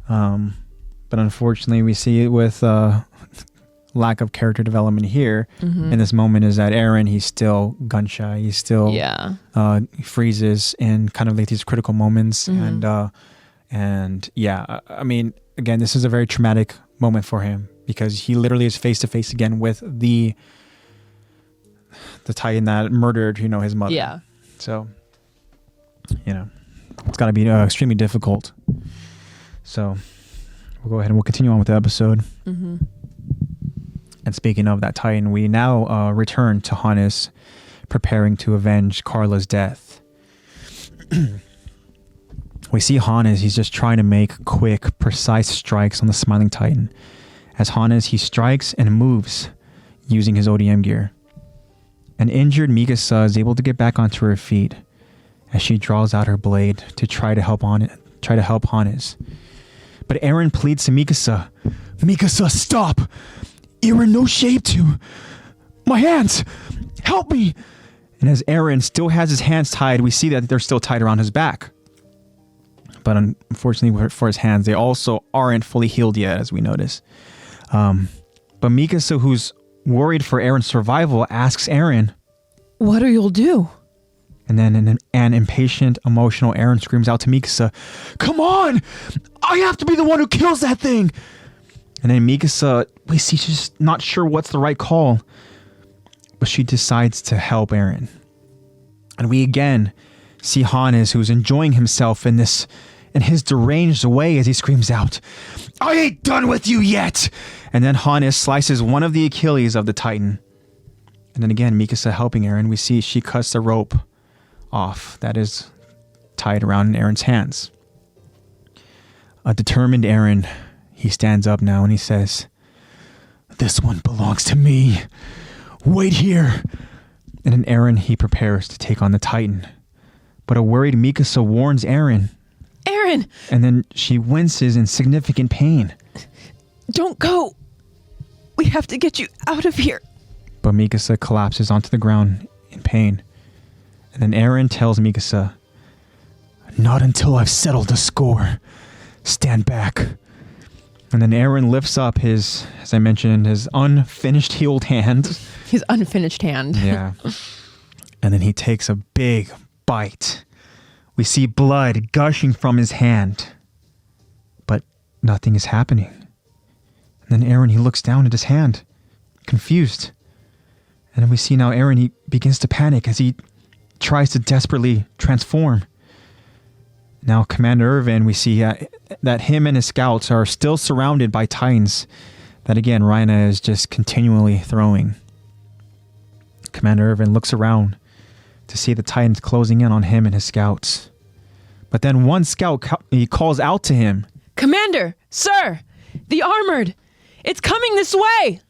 But unfortunately, we see it with lack of character development here. In this moment is that Eren, he's still gun shy. He's still he freezes in kind of like these critical moments. And yeah, I mean, again, this is a very traumatic moment for him because he literally is face to face again with the Titan that murdered, his mother. Yeah. So, it's got to be extremely difficult. So we'll go ahead and we'll continue on with the episode. And speaking of that Titan, we now return to Hannes preparing to avenge Carla's death. We see Hannes, he's just trying to make quick, precise strikes on the Smiling Titan. As Hannes, he strikes and moves using his ODM gear. An injured Mikasa is able to get back onto her feet as she draws out her blade to try to help Hannes. But Eren pleads to Mikasa, "Mikasa, stop! You're in no shape to... My hands! Help me!" And as Eren still has his hands tied, we see that they're still tied around his back. But unfortunately for his hands, they also aren't fully healed yet, as we notice. But Mikasa, who's worried for Eren's survival, asks Eren, "What are you'll do?" And then an impatient, emotional Eren screams out to Mikasa, "Come on! I have to be the one who kills that thing!" And then Mikasa, we see she's not sure what's the right call, but she decides to help Eren. And we again see Hannes, who's enjoying himself in his deranged way as he screams out, "I ain't done with you yet!" And then Hannes slices one of the Achilles of the Titan. And then again, Mikasa helping Eren, we see she cuts the rope off that is tied around Eren's hands. A determined Eren, he stands up now and he says, "This one belongs to me. Wait here." And then Eren, he prepares to take on the Titan. But a worried Mikasa warns Eren. "Eren!" And then she winces in significant pain. "Don't go. We have to get you out of here." But Mikasa collapses onto the ground in pain. And then Eren tells Mikasa, "Not until I've settled the score. Stand back." And then Eren lifts up his, as I mentioned, his unfinished healed hand. His unfinished hand. Yeah. And then he takes a big bite. We see blood gushing from his hand. But nothing is happening. And then Eren, he looks down at his hand, confused. And then we see now Eren, he begins to panic as he tries to desperately transform. Now Commander Irvin, we see that him and his scouts are still surrounded by Titans that again Rhina is just continually throwing. Commander Irvin looks around to see the Titans closing in on him and his scouts. But then one scout, he calls out to him, "Commander, sir, the armored, it's coming this way."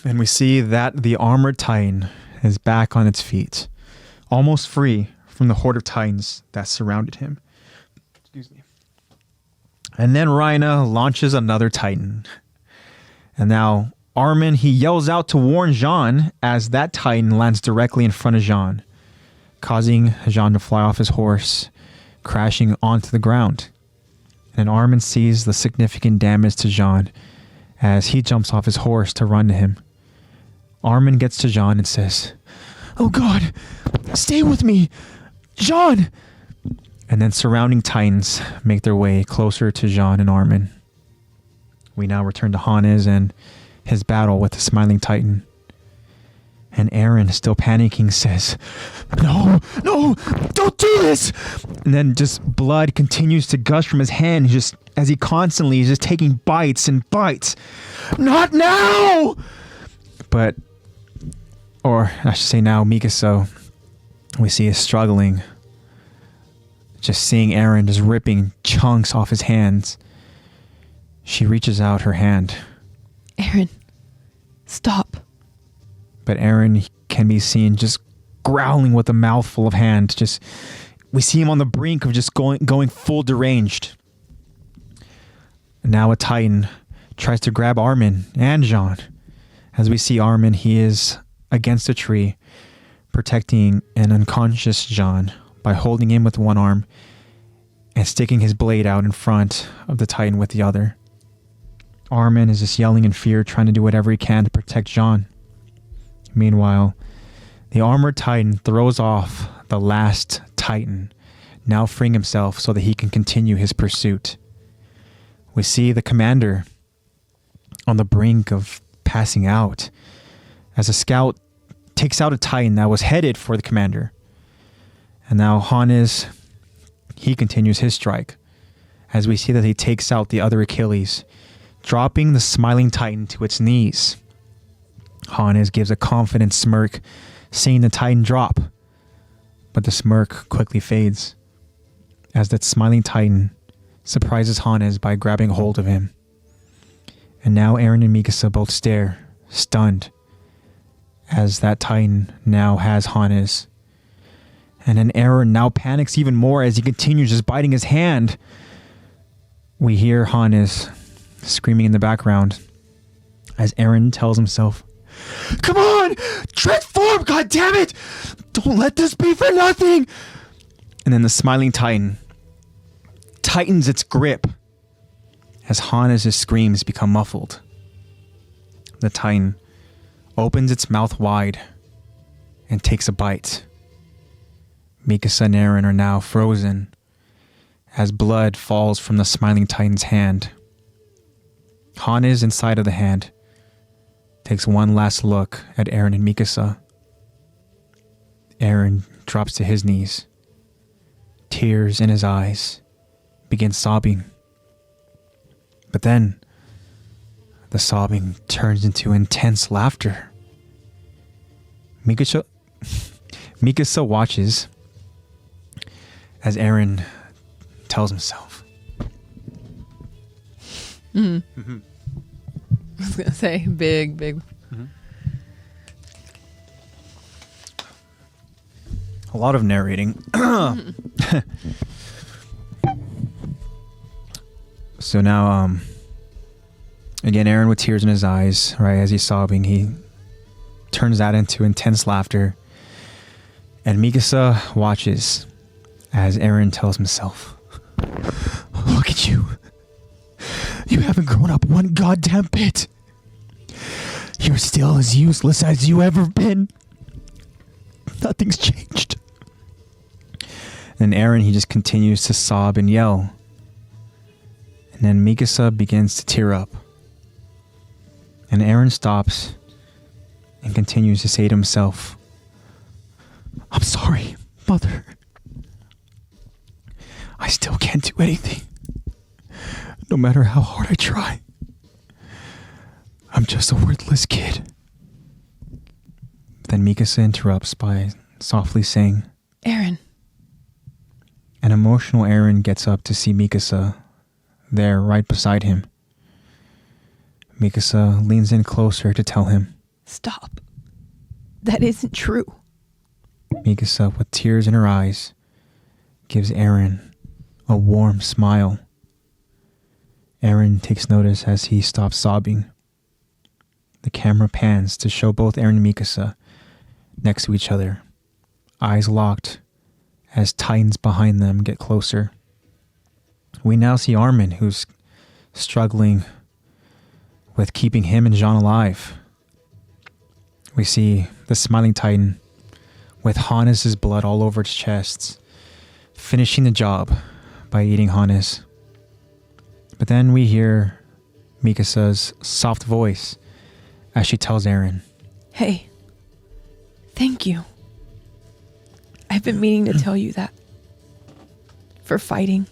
And we see that the armored Titan is back on its feet, almost free from the horde of Titans that surrounded him. Excuse me. And then Rhina launches another Titan. And now Armin, he yells out to warn Jean as that Titan lands directly in front of Jean, causing Jean to fly off his horse, crashing onto the ground. And Armin sees the significant damage to Jean as he jumps off his horse to run to him. Armin gets to Jean and says, "Oh God, stay with me, Jean!" And then surrounding titans make their way closer to Jean and Armin. We now return to Hannes and his battle with the Smiling Titan. And Eren, still panicking, says, "No, don't do this!" And then just blood continues to gush from his hand, just as he constantly is just taking bites and bites. "Not now!" But, or I should say now, Mikasa, we see is struggling. Just seeing Eren just ripping chunks off his hands. She reaches out her hand. "Eren, stop." But Eren can be seen just growling with a mouthful of hand. Just, we see him on the brink of just going full deranged. And now a Titan tries to grab Armin and Jean. As we see Armin, he is against a tree, protecting an unconscious Jean by holding him with one arm and sticking his blade out in front of the Titan with the other. Armin is just yelling in fear, trying to do whatever he can to protect Jean. Meanwhile, the armored Titan throws off the last Titan, now freeing himself so that he can continue his pursuit. We see the commander on the brink of passing out as a scout takes out a Titan that was headed for the commander. And now Hannes, he continues his strike as we see that he takes out the other Achilles, dropping the Smiling Titan to its knees. Hannes gives a confident smirk, seeing the Titan drop, but the smirk quickly fades as that Smiling Titan surprises Hannes by grabbing hold of him. And now Eren and Mikasa both stare, stunned, as that Titan now has Hannes. And then Eren now panics even more as he continues just biting his hand. We hear Hannes screaming in the background as Eren tells himself, "Come on! Transform, goddammit! Don't let this be for nothing!" And then the Smiling Titan tightens its grip as Hannes' screams become muffled. The Titan opens its mouth wide and takes a bite. Mikasa and Eren are now frozen as blood falls from the Smiling Titan's hand. Hannes, inside of the hand, takes one last look at Eren and Mikasa. Eren drops to his knees, tears in his eyes, begins sobbing. But then, the sobbing turns into intense laughter. Mikasa watches as Eren tells himself. I was going to say, big. Mm-hmm. A lot of narrating. So now, again, Eren with tears in his eyes, right, as he's sobbing, he turns that into intense laughter. And Mikasa watches as Eren tells himself, "Look at you. You haven't grown up one goddamn bit. You're still as useless as you ever been. Nothing's changed." And Eren, he just continues to sob and yell. And then Mikasa begins to tear up. And Eren stops and continues to say to himself, "I'm sorry, Mother. I still can't do anything. No matter how hard I try. I'm just a worthless kid." Then Mikasa interrupts by softly saying, "Eren." An emotional Eren gets up to see Mikasa there right beside him. Mikasa leans in closer to tell him, "Stop. That isn't true." Mikasa, with tears in her eyes, gives Eren a warm smile. Eren takes notice as he stops sobbing. The camera pans to show both Eren and Mikasa next to each other, eyes locked as Titans behind them get closer. We now see Armin, who's struggling with keeping him and Jean alive. We see the Smiling Titan with Hannes' blood all over its chest, finishing the job by eating Hannes. But then we hear Mikasa's soft voice as she tells Eren, "Hey, thank you. I've been meaning to tell you that. For fighting.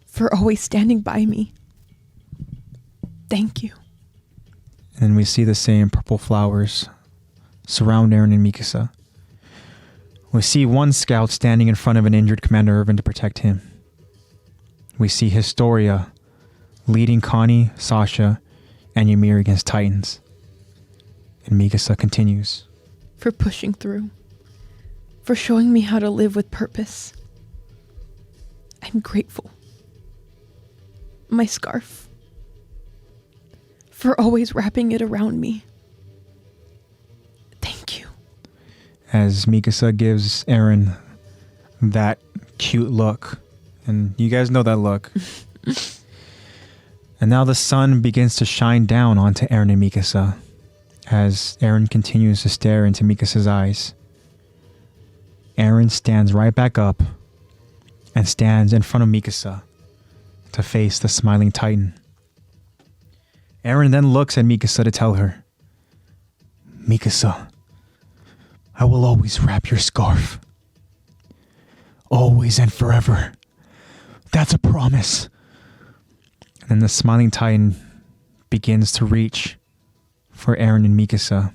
For always standing by me. Thank you." And we see the same purple flowers surround Eren and Mikasa. We see one scout standing in front of an injured Commander Irvin to protect him. We see Historia leading Connie, Sasha, and Ymir against Titans. And Mikasa continues. For pushing through. For showing me how to live with purpose. I'm grateful. My scarf. For always wrapping it around me. Thank you. As Mikasa gives Eren that cute look. And you guys know that look. And now the sun begins to shine down onto Eren and Mikasa as Eren continues to stare into Mikasa's eyes. Eren stands right back up and stands in front of Mikasa to face the smiling Titan. Eren then looks at Mikasa to tell her, "Mikasa, I will always wrap your scarf. Always and forever. That's a promise." And then the smiling Titan begins to reach for Eren and Mikasa,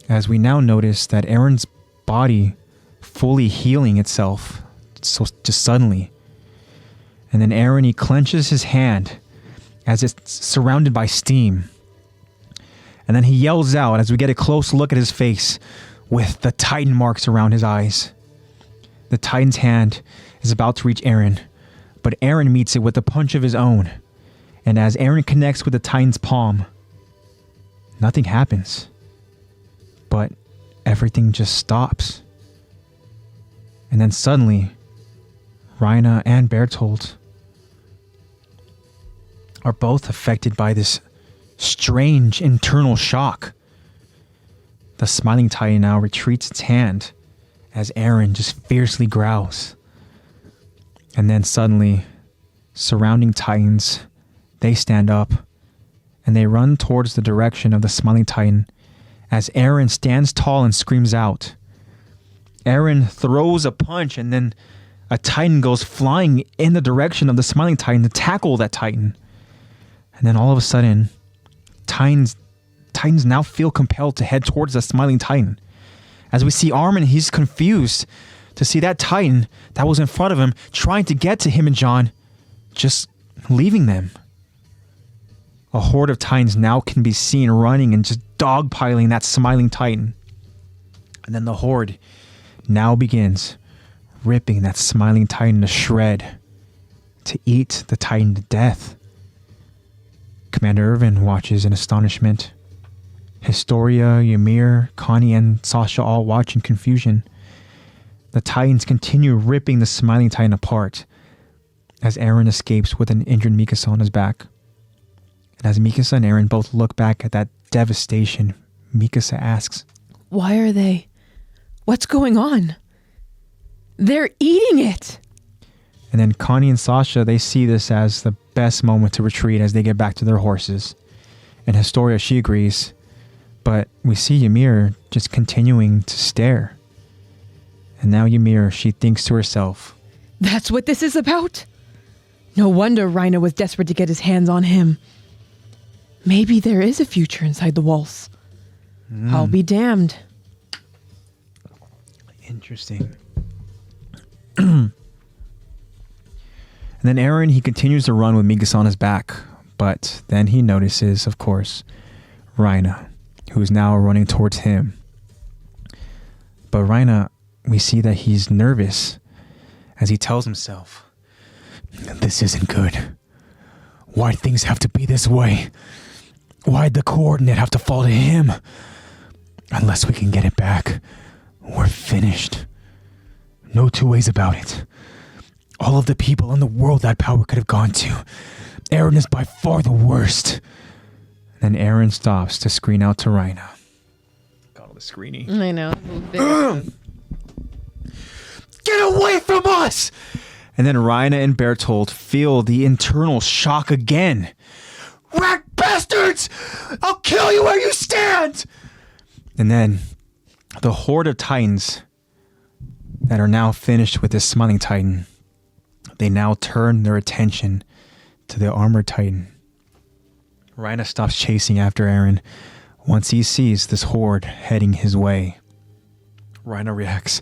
as we now notice that Eren's body fully healing itself so just suddenly. And then Eren, he clenches his hand as it's surrounded by steam. And then he yells out as we get a close look at his face with the Titan marks around his eyes. The Titan's hand is about to reach Eren, but Eren meets it with a punch of his own. And as Eren connects with the Titan's palm, nothing happens. But everything just stops. And then suddenly, Reina and Bertolt are both affected by this strange internal shock. The smiling Titan now retreats its hand as Eren just fiercely growls. And then suddenly, surrounding Titans, they stand up and they run towards the direction of the smiling Titan as Eren stands tall and screams out. Eren throws a punch and then a Titan goes flying in the direction of the smiling Titan to tackle that Titan. And then all of a sudden, Titans now feel compelled to head towards the smiling Titan. As we see Armin, he's confused to see that Titan that was in front of him trying to get to him and John, just leaving them. A horde of Titans now can be seen running and just dogpiling that smiling Titan. And then the horde now begins ripping that smiling Titan to shred to eat the Titan to death. Commander Irvin watches in astonishment. Historia, Ymir, Connie, and Sasha all watch in confusion. The Titans continue ripping the smiling Titan apart as Eren escapes with an injured Mikasa on his back. And as Mikasa and Eren both look back at that devastation, Mikasa asks, "Why are they? What's going on? They're eating it!" And then Connie and Sasha, they see this as the best moment to retreat as they get back to their horses. And Historia, she agrees. But we see Ymir just continuing to stare. And now Ymir, she thinks to herself, "That's what this is about? No wonder Reina was desperate to get his hands on him. Maybe there is a future inside the walls. I'll be damned." Interesting. And then Eren, he continues to run with Mikasa on his back. But then he notices, of course, Reina, who is now running towards him. But Reina, we see that he's nervous as he tells himself, "This isn't good. Why'd things have to be this way? Why'd the coordinate have to fall to him? Unless we can get it back, we're finished. No two ways about it. All of the people in the world that power could have gone to. Eren is by far the worst." Then Eren stops to scream out to Reina. Got all the screening. I know. Get Get away from us! And then Rhina and Bertold feel the internal shock again. Rat bastards! I'll kill you where you stand! And then the horde of titans that are now finished with this smiling titan, they now turn their attention to the armored titan. Rhina stops chasing after Eren once he sees this horde heading his way. Rhina reacts,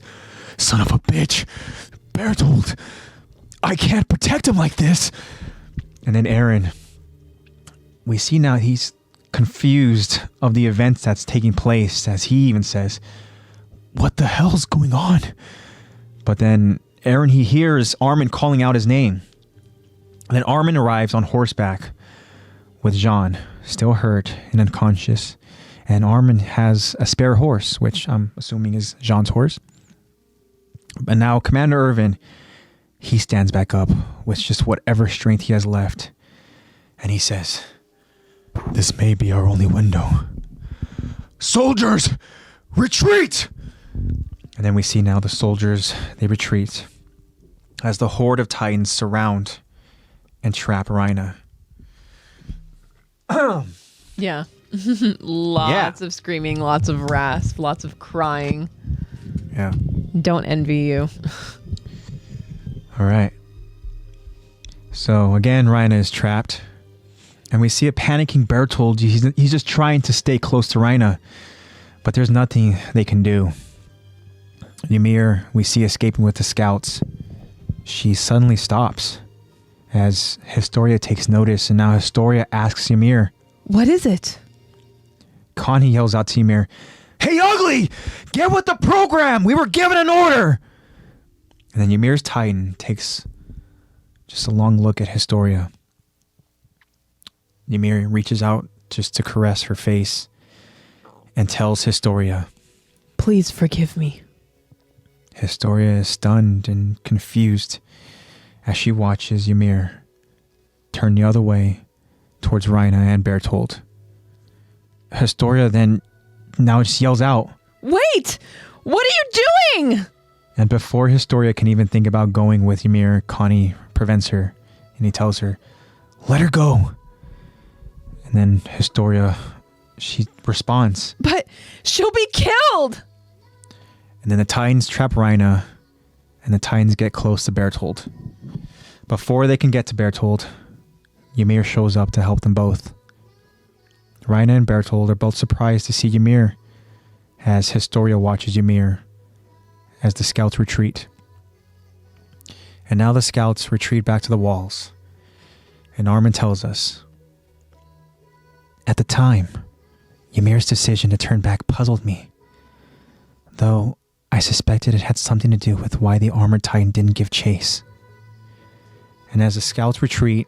son of a bitch, Bertold, I can't protect him like this. And then Eren, we see now he's confused of the events that's taking place, as he even says, what the hell's going on? But then Eren, he hears Armin calling out his name. And then Armin arrives on horseback with Jean, still hurt and unconscious. And Armin has a spare horse, which I'm assuming is Jean's horse. But now Commander Irvin, he stands back up with just whatever strength he has left. And he says, this may be our only window. Soldiers, retreat! And then we see now the soldiers, they retreat as the horde of titans surround and trap Rhina. Yeah. Lots of screaming, lots of rasp, lots of crying. Yeah. Don't envy you. All right. So again, Rhina is trapped. And we see a panicking Bertold. He's just trying to stay close to Rhina. But there's nothing they can do. Ymir, we see escaping with the scouts. She suddenly stops as Historia takes notice. And now Historia asks Ymir, what is it? Connie yells out to Ymir, hey, ugly! Get with the program! We were given an order! And then Ymir's Titan takes just a long look at Historia. Ymir reaches out just to caress her face and tells Historia, please forgive me. Historia is stunned and confused as she watches Ymir turn the other way towards Rhina and Bertold. Historia then now just yells out, wait! What are you doing? And before Historia can even think about going with Ymir, Connie prevents her and he tells her, let her go. And then Historia, she responds, but she'll be killed. And then the Titans trap Rhina and the Titans get close to Bertold. Before they can get to Bertold, Ymir shows up to help them both. Rhina and Bertold are both surprised to see Ymir as Historia watches Ymir as the scouts retreat. And now the scouts retreat back to the walls. And Armin tells us, at the time, Ymir's decision to turn back puzzled me, though I suspected it had something to do with why the armored titan didn't give chase. And as the scouts retreat,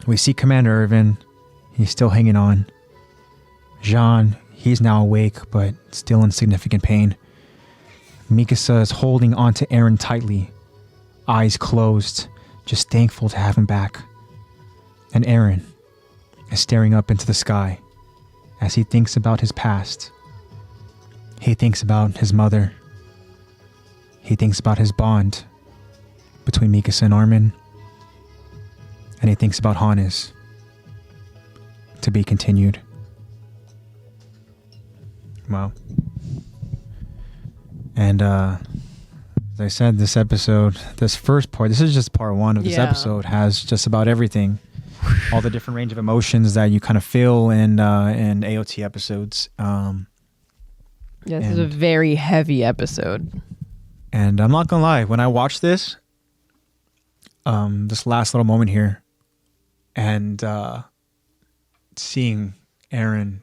we see Commander Irvin. He's still hanging on. Jean, he's now awake, but still in significant pain. Mikasa is holding onto Eren tightly, eyes closed, just thankful to have him back. And Eren is staring up into the sky as he thinks about his past. He thinks about his mother. He thinks about his bond between Mikasa and Armin. And he thinks about Hannes. To be continued. Wow. And as I said, this episode, this first part, this is just part one of this episode, has just about everything. All the different range of emotions that you kind of feel in AOT episodes. This is a very heavy episode. And I'm not gonna lie, when I watched this last little moment here, and seeing Eren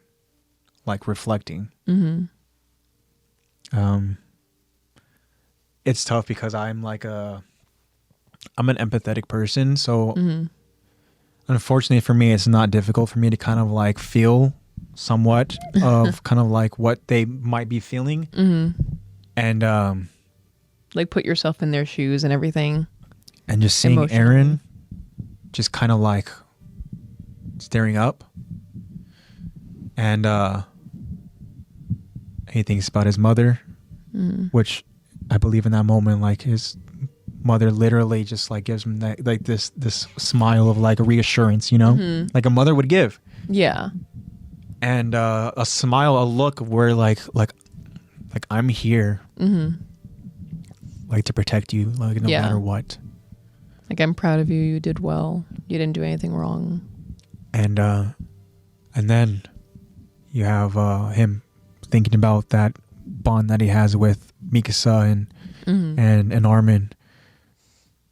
like reflecting, it's tough because I'm an empathetic person, so unfortunately for me, it's not difficult for me to kind of like feel somewhat of kind of like what they might be feeling, and like put yourself in their shoes and everything, and just seeing Eren just kind of like staring up, and he thinks about his mother, which I believe in that moment, like his mother literally just like gives him that, like this smile of like a reassurance, you know, like a mother would give. Yeah. And a smile, a look where like I'm here, like to protect you, like no matter what. Like, I'm proud of you. You did well. You didn't do anything wrong. And then you have him thinking about that bond that he has with Mikasa and Armin,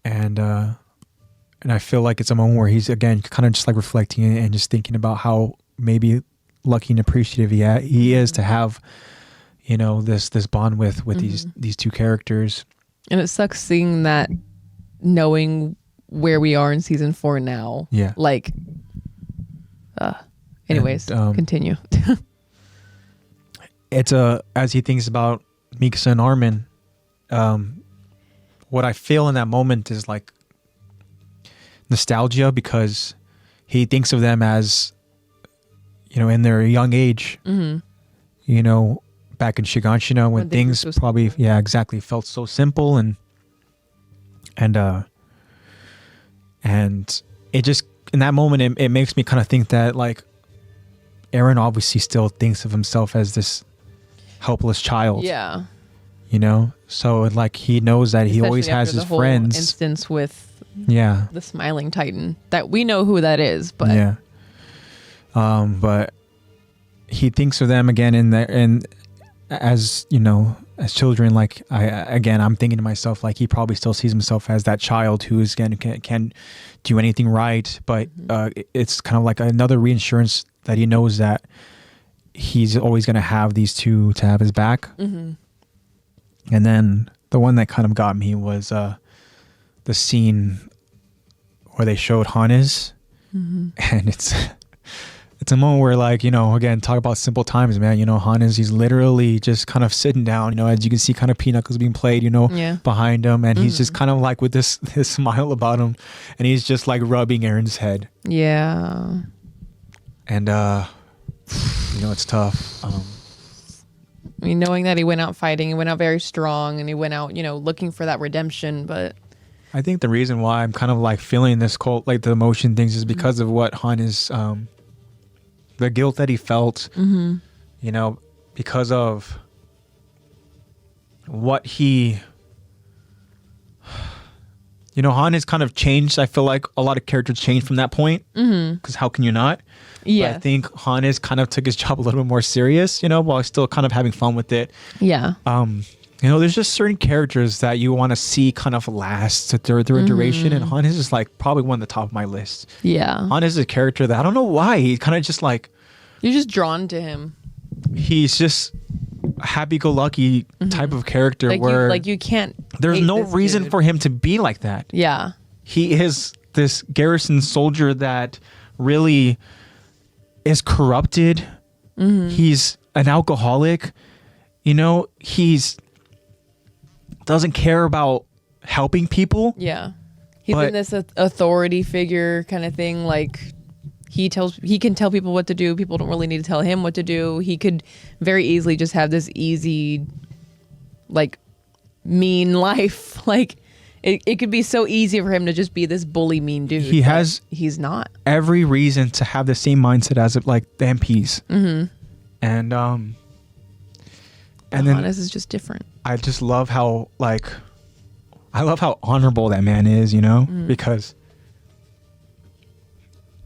and I feel like it's a moment where he's again kind of just like reflecting and just thinking about how maybe lucky and appreciative he is to have, you know, this bond with these two characters. And it sucks seeing that, knowing where we are in season 4 now. Yeah. Like, anyways, continue. It's as he thinks about Mikasa and Armin, what I feel in that moment is like nostalgia, because he thinks of them as, you know, in their young age, you know, back in Shiganshina when things so probably, exactly, felt so simple and it just, in that moment, it makes me kind of think that like Eren obviously still thinks of himself as this helpless child. Yeah. You know, so like he knows that he always has his friends. Instance with the smiling Titan, that we know who that is, but but he thinks of them again and as you know, as children. Like I'm thinking to myself, like he probably still sees himself as that child who is again can do anything right, but it's kind of like another reassurance that he knows that he's always going to have these two to have his back. And then the one that kind of got me was the scene where they showed Hannes, and it's a moment where, like, you know, again, talk about simple times, man. You know, Hannes, he's literally just kind of sitting down, you know, as you can see kind of Pinocchio's being played, you know, behind him, and he's just kind of like with his smile about him, and he's just like rubbing Eren's head. Yeah. And you know, it's tough. I mean, knowing that he went out fighting, he went out very strong, and he went out, you know, looking for that redemption. But I think the reason why I'm kind of like feeling this cold, like the emotion things, is because of what Hannes, the guilt that he felt, you know, because of what he, you know, Hannes kind of changed. I feel like a lot of characters changed from that point, because how can you not? Yeah, I think Hannes kind of took his job a little bit more serious, you know, while still kind of having fun with it. Yeah. You know, there's just certain characters that you want to see kind of last through a duration, and Hannes is like probably one of the top of my list. Yeah. Hannes is a character that I don't know why he kind of just like, you're just drawn to him. He's just a happy-go-lucky type of character, like you can't. There's no reason for him to be like that. Yeah. He is this garrison soldier that really is corrupted. He's an alcoholic. You know, he's doesn't care about helping people. Yeah. He's in this authority figure kind of thing. Like, he can tell people what to do. People don't really need to tell him what to do. He could very easily just have this easy, like, mean life. Like, it could be so easy for him to just be this bully, mean dude. He's not. Every reason to have the same mindset as like the MPs. And then Hannes is just different. I just love how honorable that man is, you know, because,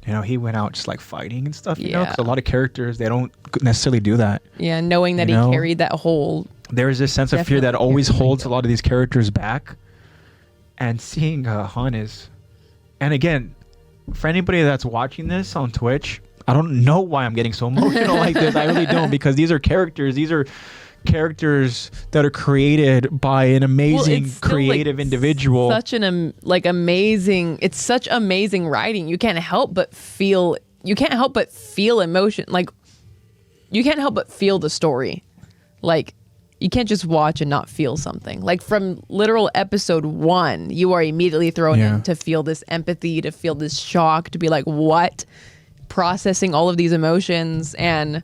you know, he went out just like fighting and stuff, you know, because a lot of characters, they don't necessarily do that. Yeah, knowing that he carried that whole. There's this sense of fear that always holds a lot of these characters back. And seeing Hannes, and again, for anybody that's watching this on Twitch, I don't know why I'm getting so emotional like this. I really don't, because these are characters that are created by an amazing creative individual. Such an amazing. It's such amazing writing. You can't help but feel emotion. Like, you can't help but feel the story. Like, you can't just watch and not feel something. Like, from literal episode 1, you are immediately thrown in to feel this empathy, to feel this shock, to be like, what? Processing all of these emotions. And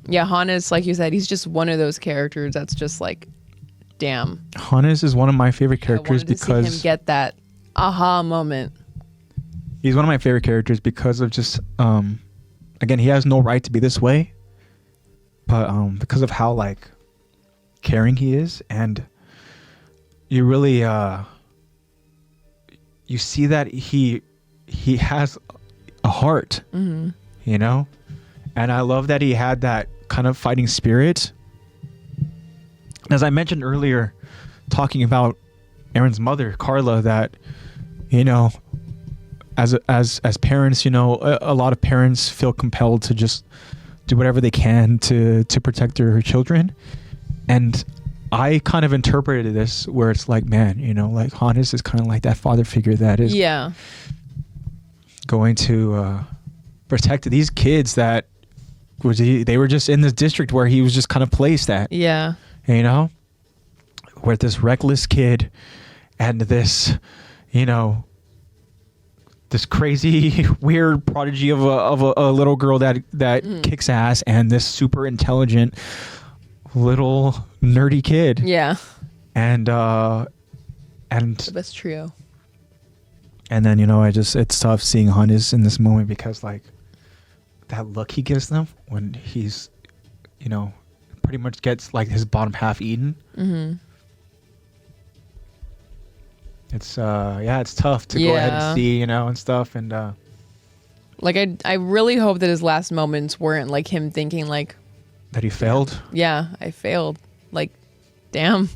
yeah, Hannes, like you said, he's just one of those characters that's just like damn. Hannes is one of my favorite characters because I wanted to see him get that aha moment. He's one of my favorite characters because of just again, he has no right to be this way, but because of how like caring he is, and you really you see that he has a heart, you know, and I love that he had that kind of fighting spirit. As I mentioned earlier, talking about Aaron's mother, Carla, that, you know, as parents, you know, a lot of parents feel compelled to just do whatever they can to protect their children. And I kind of interpreted this where it's like, man, you know, like Hannes is kind of like that father figure that is going to protect these kids that they were just in this district where he was just kind of placed at. Yeah. You know, where this reckless kid and this, you know, this crazy weird prodigy of a little girl that kicks ass, and this super intelligent little nerdy kid. Yeah. And the best trio. And then, you know, it's tough seeing Hannes in this moment because like that look he gives them when he's, you know, pretty much gets like his bottom half eaten. It's it's tough to go ahead and see, you know, and stuff. And like I really hope that his last moments weren't like him thinking like that he failed. Yeah, I failed. Like, damn.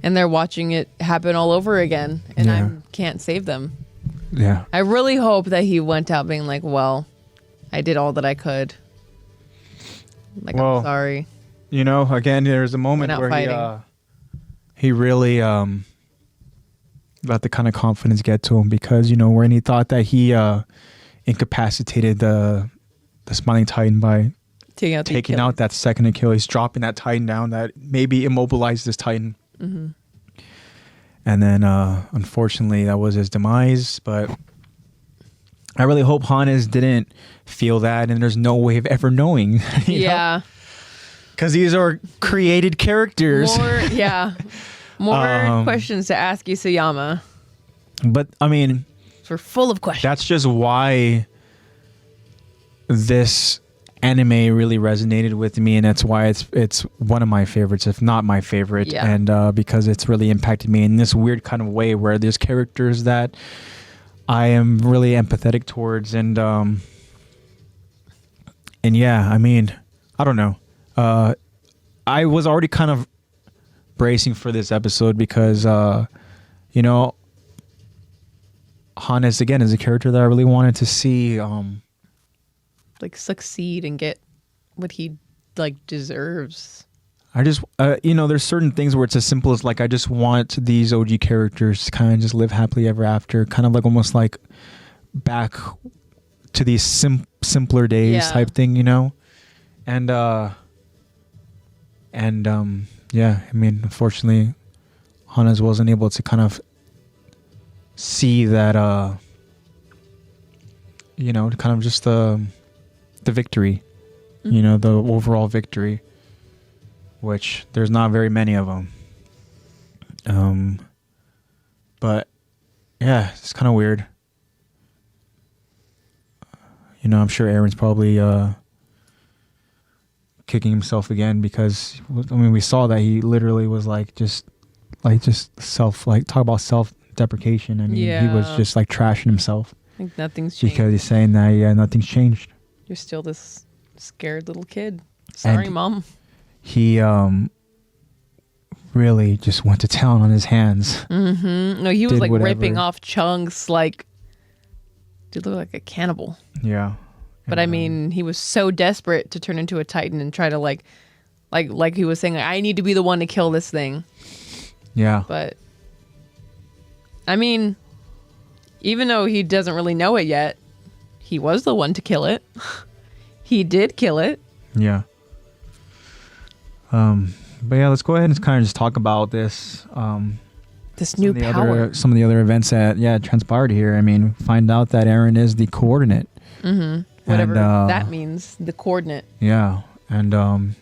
And they're watching it happen all over again, and I can't save them. Yeah. I really hope that he went out being like, well, I did all that I could. Like, I'm sorry. You know, again, there's a moment where he really let the kind of confidence get to him, because, you know, when he thought that he incapacitated the Smiling Titan by taking out that second Achilles, dropping that Titan down that maybe immobilized this Titan. And then unfortunately that was his demise. But I really hope Hannes didn't feel that, and there's no way of ever knowing. Yeah. Because these are created characters. More questions to ask Isayama. But I mean, we're full of questions. That's just why this anime really resonated with me, and that's why it's one of my favorites, if not my favorite. And because it's really impacted me in this weird kind of way where there's characters that I am really empathetic towards, and yeah, I mean, I don't know. I was already kind of bracing for this episode because, you know, Hannes, again, is a character that I really wanted to see like succeed and get what he like deserves. I just, you know, there's certain things where it's as simple as like, I just want these OG characters to kind of just live happily ever after, kind of like almost like back to these simpler days type thing, you know? And yeah, I mean, unfortunately, Hannes wasn't able to kind of see that, you know, kind of just the victory, you know, the overall victory, which there's not very many of them. But yeah, it's kind of weird. You know, I'm sure Aaron's probably kicking himself again because, I mean, we saw that he literally was just talk about self-deprecation. I mean, he was just like trashing himself. I think nothing's changed. Because he's saying that, nothing's changed. You're still this scared little kid. Sorry, Mom. He really just went to town on his hands. No, he was like ripping off chunks, like, dude looked like a cannibal. Yeah. But I mean, he was so desperate to turn into a Titan and try to like he was saying, like, I need to be the one to kill this thing. Yeah. But I mean, even though he doesn't really know it yet, he was the one to kill it. He did kill it. Yeah. But yeah, let's go ahead and kind of just talk about this. This new power. Some of the other events that transpired here. I mean, find out that Aaron is the coordinate. Whatever that means, the coordinate. Yeah, and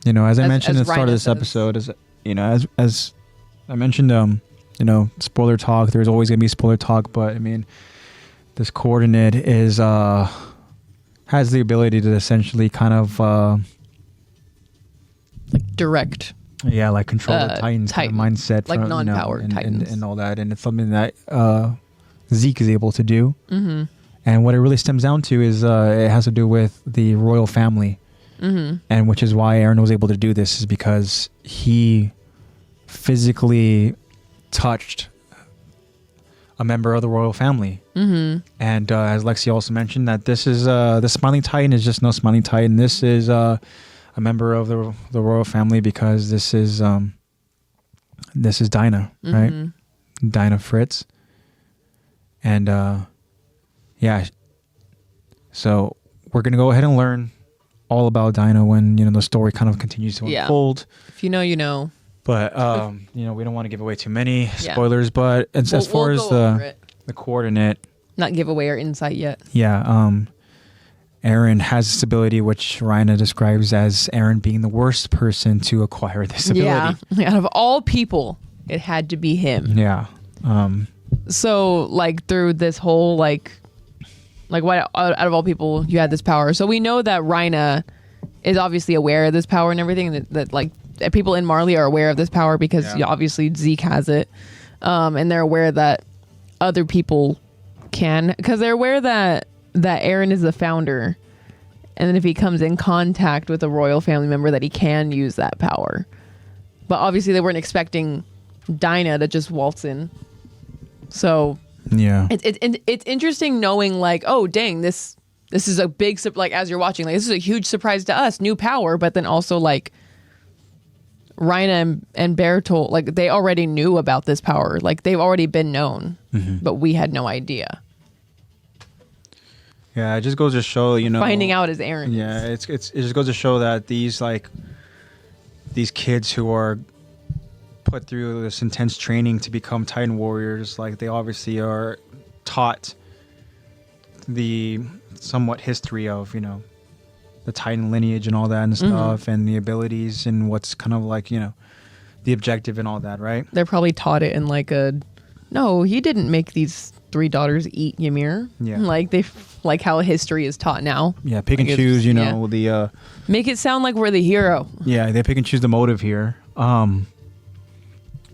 you know, as I mentioned at the start of this episode, as you know, as I mentioned, spoiler talk. There's always going to be spoiler talk, but I mean, this coordinate is has the ability to essentially kind of direct. Yeah, like control the Titans kind of mindset, like non-powered Titans and all that, and it's something that Zeke is able to do. Mm-hmm. And what it really stems down to is it has to do with the royal family, and which is why Eren was able to do this, is because he physically touched a member of the royal family. And as Lexi also mentioned, that this is the Smiling Titan is just no Smiling Titan. This is a member of the royal family, because this is Dinah, right? Dinah Fritz. And yeah, so we're gonna go ahead and learn all about Dinah when the story kind of continues to unfold. If you know, you know. But we don't want to give away too many spoilers. But as far as the coordinate, not give away our insight yet. Yeah, Eren has this ability, which Raina describes as Eren being the worst person to acquire this ability. Yeah, out of all people, it had to be him. Yeah. So like through this whole like what out of all people you had this power. So we know that Raina is obviously aware of this power and everything, that like people in Marley are aware of this power because obviously Zeke has it, and they're aware that other people can, because they're aware that Eren is the founder, and then if he comes in contact with a royal family member, that he can use that power. But obviously they weren't expecting Dinah to just waltz in. So yeah, it's interesting knowing like, oh dang, this is a big like, as you're watching, like this is a huge surprise to us, new power, but then also like Raina and Bertolt, like they already knew about this power, like they've already been known, but we had no idea. Yeah, it just goes to show, finding out is Eren. Yeah, it just goes to show that these kids who are put through this intense training to become Titan warriors, like they obviously are taught the somewhat history of the Titan lineage and all that and stuff, and the abilities and what's kind of like the objective and all that, right? They're probably taught it in like no, he didn't make these 3 daughters eat Ymir. Yeah, like how history is taught now. Yeah, pick and choose. The make it sound like we're the hero. Yeah, they pick and choose the motive here.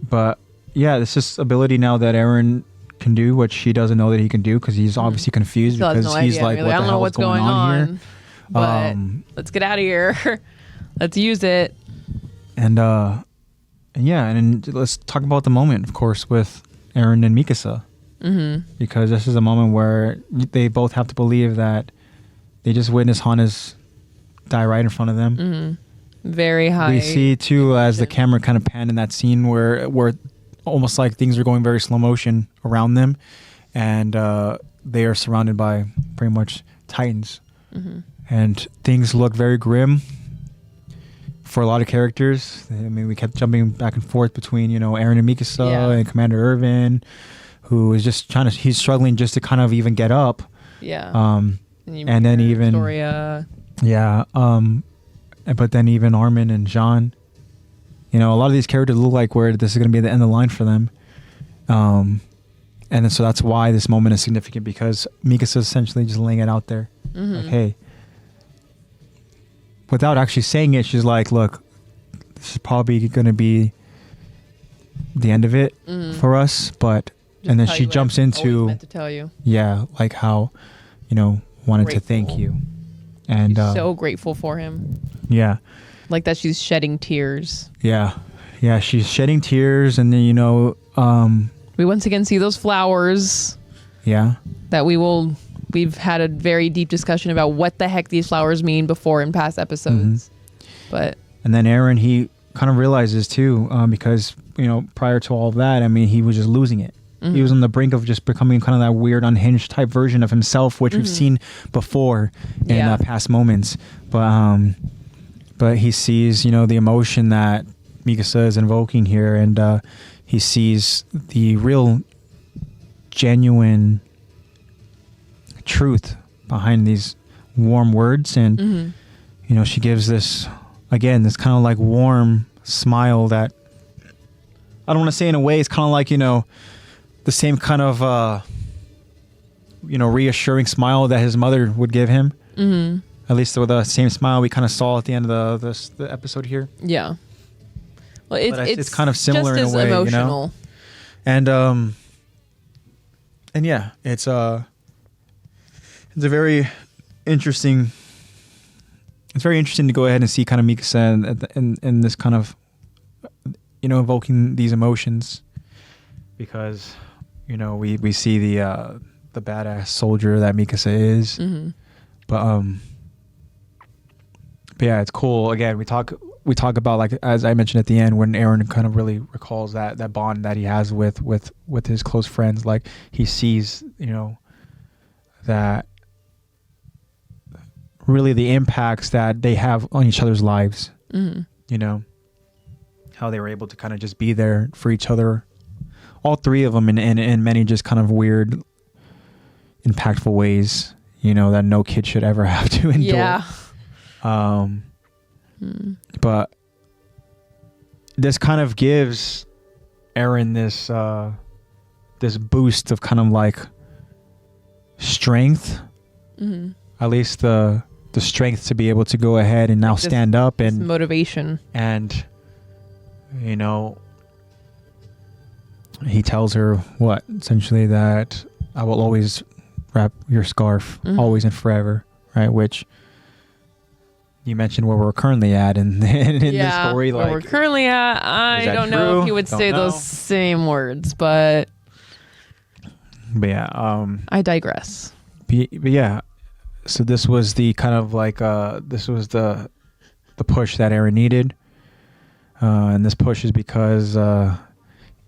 But yeah, this is ability now that Eren can do, what she doesn't know that he can do, because he's obviously confused, because he's like, what the hell is going on here? But let's get out of here. Let's use it. And let's talk about the moment, of course, with Eren and Mikasa. Because this is a moment where they both have to believe that they just witnessed Hannes die right in front of them. Very high. We see too, as the camera kind of panned in that scene where almost like things are going very slow motion around them, and they are surrounded by pretty much Titans, and things look very grim for a lot of characters. I mean, we kept jumping back and forth between Eren and Mikasa and Commander Irvin, who is just he's struggling just to kind of even get up. Yeah. And then even Victoria. Yeah. But then even Armin and Jean, a lot of these characters look like where this is going to be the end of the line for them. And so that's why this moment is significant, because Mikasa is essentially just laying it out there. Like, hey, without actually saying it, she's like, look, this is probably going to be the end of it for us. But, and then she jumps into, meant to tell you. Yeah, like how, wanted to thank you. And she's so grateful for him. Yeah. Like that she's shedding tears. Yeah. Yeah, she's shedding tears, and then we once again see those flowers. Yeah. That we've had a very deep discussion about what the heck these flowers mean before in past episodes. And then Eren, he kind of realizes too, because prior to all of that, I mean, he was just losing it. He was on the brink of just becoming kind of that weird, unhinged type version of himself, which we've seen before in past moments. But he sees, the emotion that Mikasa is invoking here, and he sees the real, genuine truth behind these warm words, and she gives this kind of like warm smile that I don't want to say in a way, it's kind of like, the same kind of, reassuring smile that his mother would give him. Mm-hmm. At least with the same smile we kind of saw at the end of the episode here. Yeah. Well, it's kind of similar in a way, emotional. And yeah, it's a very interesting. It's very interesting to go ahead and see kind of Mikasa in this kind of, evoking these emotions, because, we see the badass soldier that Mikasa is, mm-hmm. but yeah, it's cool. Again, we talk about, like, as I mentioned at the end, when Eren kind of really recalls that bond that he has with his close friends. Like, he sees, that really the impacts that they have on each other's lives. Mm-hmm. How they were able to kind of just be there for each other, all three of them, in many just kind of weird, impactful ways, that no kid should ever have to endure. Yeah. But this kind of gives Eren this boost of kind of like strength, mm-hmm. at least the strength to be able to go ahead and now stand up, and motivation. And he tells her essentially that I will always wrap your scarf, mm-hmm. always and forever, right? Which you mentioned where we're currently at in this story. Where we're currently at, I don't know if he would say those same words, but yeah, I digress. But yeah, so this was the kind of like this was the push that Eren needed, and this push is because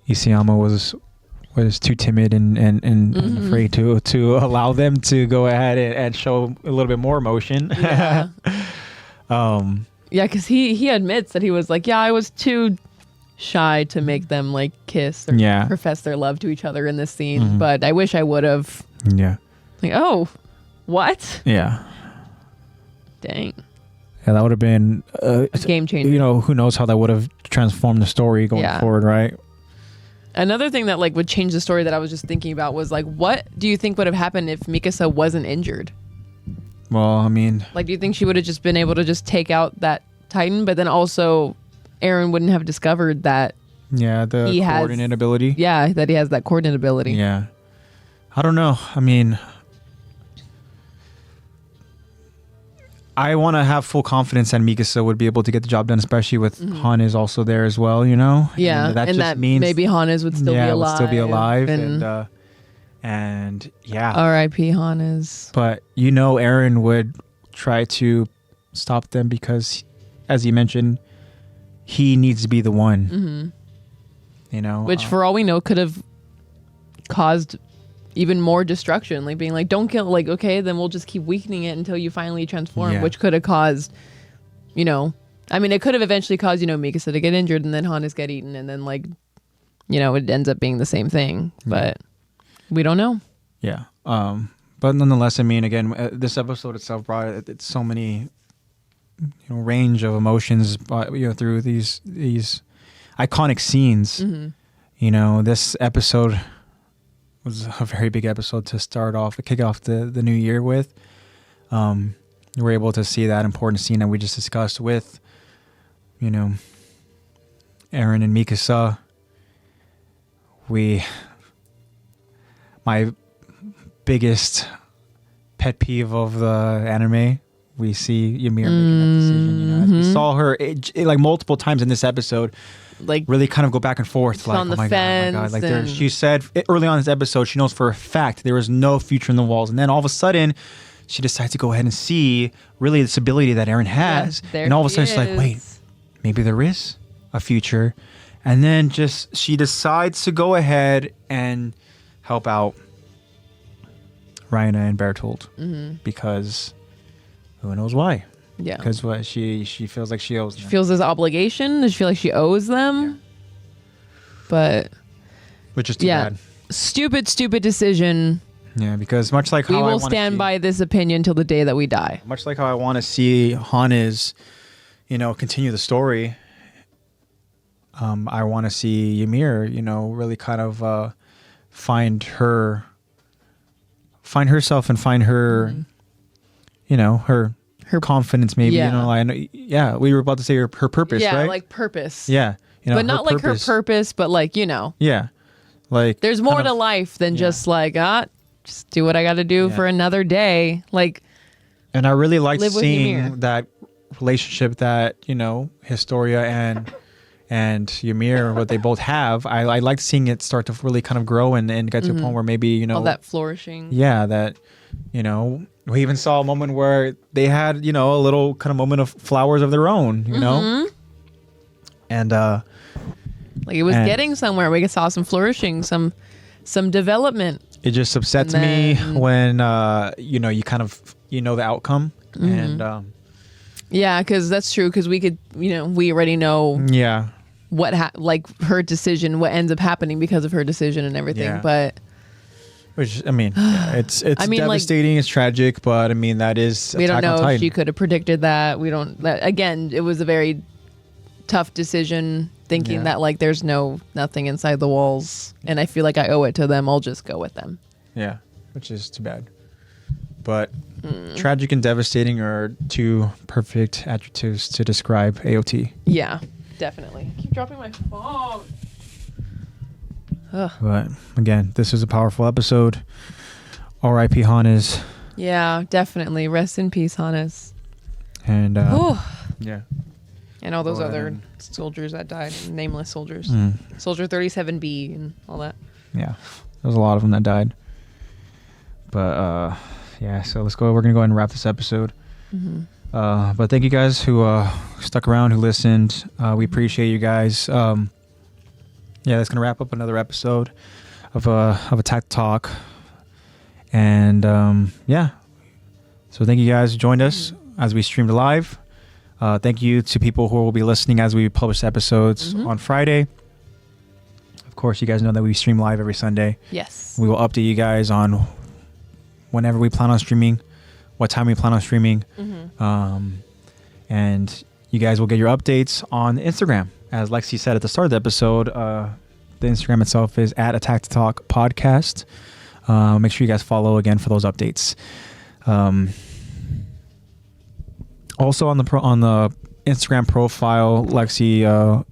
Isayama was too timid and mm-hmm. afraid to allow them to go ahead and show a little bit more emotion. Yeah. Because he admits that he was like, I was too shy to make them like kiss or profess their love to each other in this scene, mm-hmm. but I wish I would have. Yeah. Like, oh, what? Yeah. Dang. Yeah, that would have been a game changer. Who knows how that would have transformed the story going forward, right? Another thing that like would change the story that I was just thinking about was like, what do you think would have happened if Mikasa wasn't injured? Well, I mean, like, do you think she would have just been able to just take out that Titan, but then also Eren wouldn't have discovered that the coordinate ability? Yeah, that he has that coordinate ability. Yeah. I don't know. I mean, I want to have full confidence that Mikasa would be able to get the job done, especially with mm-hmm. Hannes also there as well, Yeah, and that just means maybe Hannes would still be alive. Would still be alive, and yeah. R.I.P. Hannes. But Eren would try to stop them because, as you mentioned, he needs to be the one. Mm-hmm. Which, for all we know, could have caused even more destruction. Like being like, don't kill. Like, okay, then we'll just keep weakening it until you finally transform. Which could have caused, I mean, it could have eventually caused Mikasa to get injured and then Hannes get eaten, and then like, it ends up being the same thing. But we don't know. Yeah. But nonetheless, I mean, again, this episode itself brought it's so many, range of emotions, through these iconic scenes. Mm-hmm. This episode was a very big episode to kick off the new year with. We're able to see that important scene that we just discussed with, Eren and Mikasa. My biggest pet peeve of the anime, we see Ymir making that decision. As we saw her like multiple times in this episode, like really kind of go back and forth, like, on the fence. Oh my God. Like she said early on in this episode, she knows for a fact there is no future in the walls, and then all of a sudden she decides to go ahead and see really this ability that Eren has, and all of a sudden she's like, wait, maybe there is a future. And then she decides to go ahead and help out Raina and Bertolt, because who knows why? Yeah, because what she feels like she owes them. She feels this obligation. Does she feel like she owes them? Yeah. Which is too bad. Stupid decision. Yeah, because much like how we will stand by this opinion till the day that we die. Much like how I want to see Hannes, continue the story. I want to see Ymir, you know, really kind of find herself and find her, you know, her confidence, maybe. Yeah. You know, I know, yeah. We were about to say her purpose, yeah, right? like purpose. Yeah, you know, but not like her purpose, but like, you know. Yeah, like there's more to life than just like just do what I got to do for another day. Like, and I really liked Ymir. seeing that relationship that, you know, Historia and Ymir, what they both have. I liked seeing it start to really kind of grow and get to a point where maybe, you know, all that flourishing. Yeah, that, you know, we even saw a moment where they had, you know, a little kind of moment of flowers of their own, you know, and like it was getting somewhere. We saw some flourishing, some development. It just upsets me when you know, you kind of, you know, the outcome and yeah, because that's true, because we could, you know, we already know what like her decision, what ends up happening because of her decision and everything. But which, I mean, it's devastating, like, it's tragic, but I mean, that is we don't know if she could have predicted that. We don't, again, it was a very tough decision, thinking that like there's nothing inside the walls, and I feel like I owe it to them. I'll just go with them. Yeah, which is too bad. But tragic and devastating are two perfect adjectives to describe AOT. Yeah, definitely. I keep dropping my phone. Ugh. But again, this is a powerful episode. R.I.P. Hannes. Yeah, definitely. Rest in peace, Hannes. And yeah. And all those other soldiers that died, nameless soldiers. Soldier 37B and all that. Yeah, there's a lot of them that died. But yeah, so let's go. We're going to go ahead and wrap this episode. But thank you guys who stuck around, who listened. We appreciate you guys. Yeah, that's going to wrap up another episode of Attack Talk. And yeah, so thank you guys who joined us as we streamed live. Thank you to people who will be listening as we publish episodes on Friday. Of course, you guys know that we stream live every Sunday. Yes. We will update you guys on whenever we plan on streaming, what time we plan on streaming. And you guys will get your updates on Instagram. As Lexi said at the start of the episode, the Instagram itself is at Attack to Talk Podcast. Make sure you guys follow again for those updates. Also on the Instagram profile, Lexi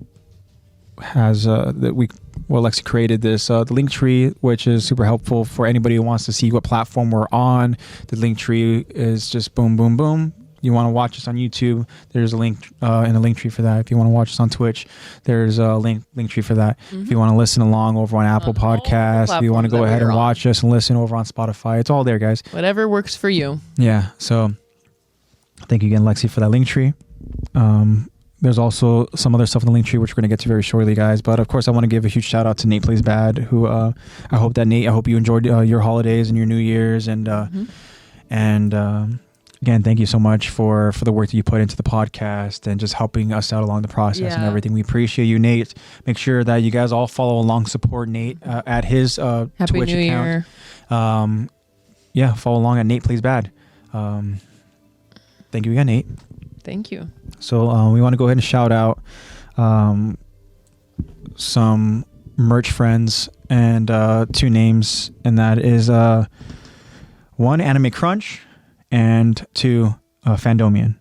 has Lexi created this the link tree, which is super helpful for anybody who wants to see what platform we're on. The link tree is just boom, boom, boom. You want to watch us on YouTube, there's a link in the link tree for that. If you want to watch us on Twitch, there's a link tree for that. If you want to listen along over on Apple Podcasts, if you want to go ahead and watch us and listen over on Spotify, it's all there, guys. Whatever works for you. Yeah. So thank you again, Lexi, for that link tree. There's also some other stuff in the link tree, which we're going to get to very shortly, guys. But of course, I want to give a huge shout out to NatePlaysBad, who I hope you enjoyed your holidays and your New Year's, and again, thank you so much for the work that you put into the podcast and just helping us out along the process and everything. We appreciate you, Nate. Make sure that you guys all follow along, support Nate at his Happy Twitch New account. Year. Yeah, follow along at NatePlaysBad. Thank you again, Nate. Thank you. So we want to go ahead and shout out some merch friends and two names, and that is one, AnimeCrunch, and two, Fandomion.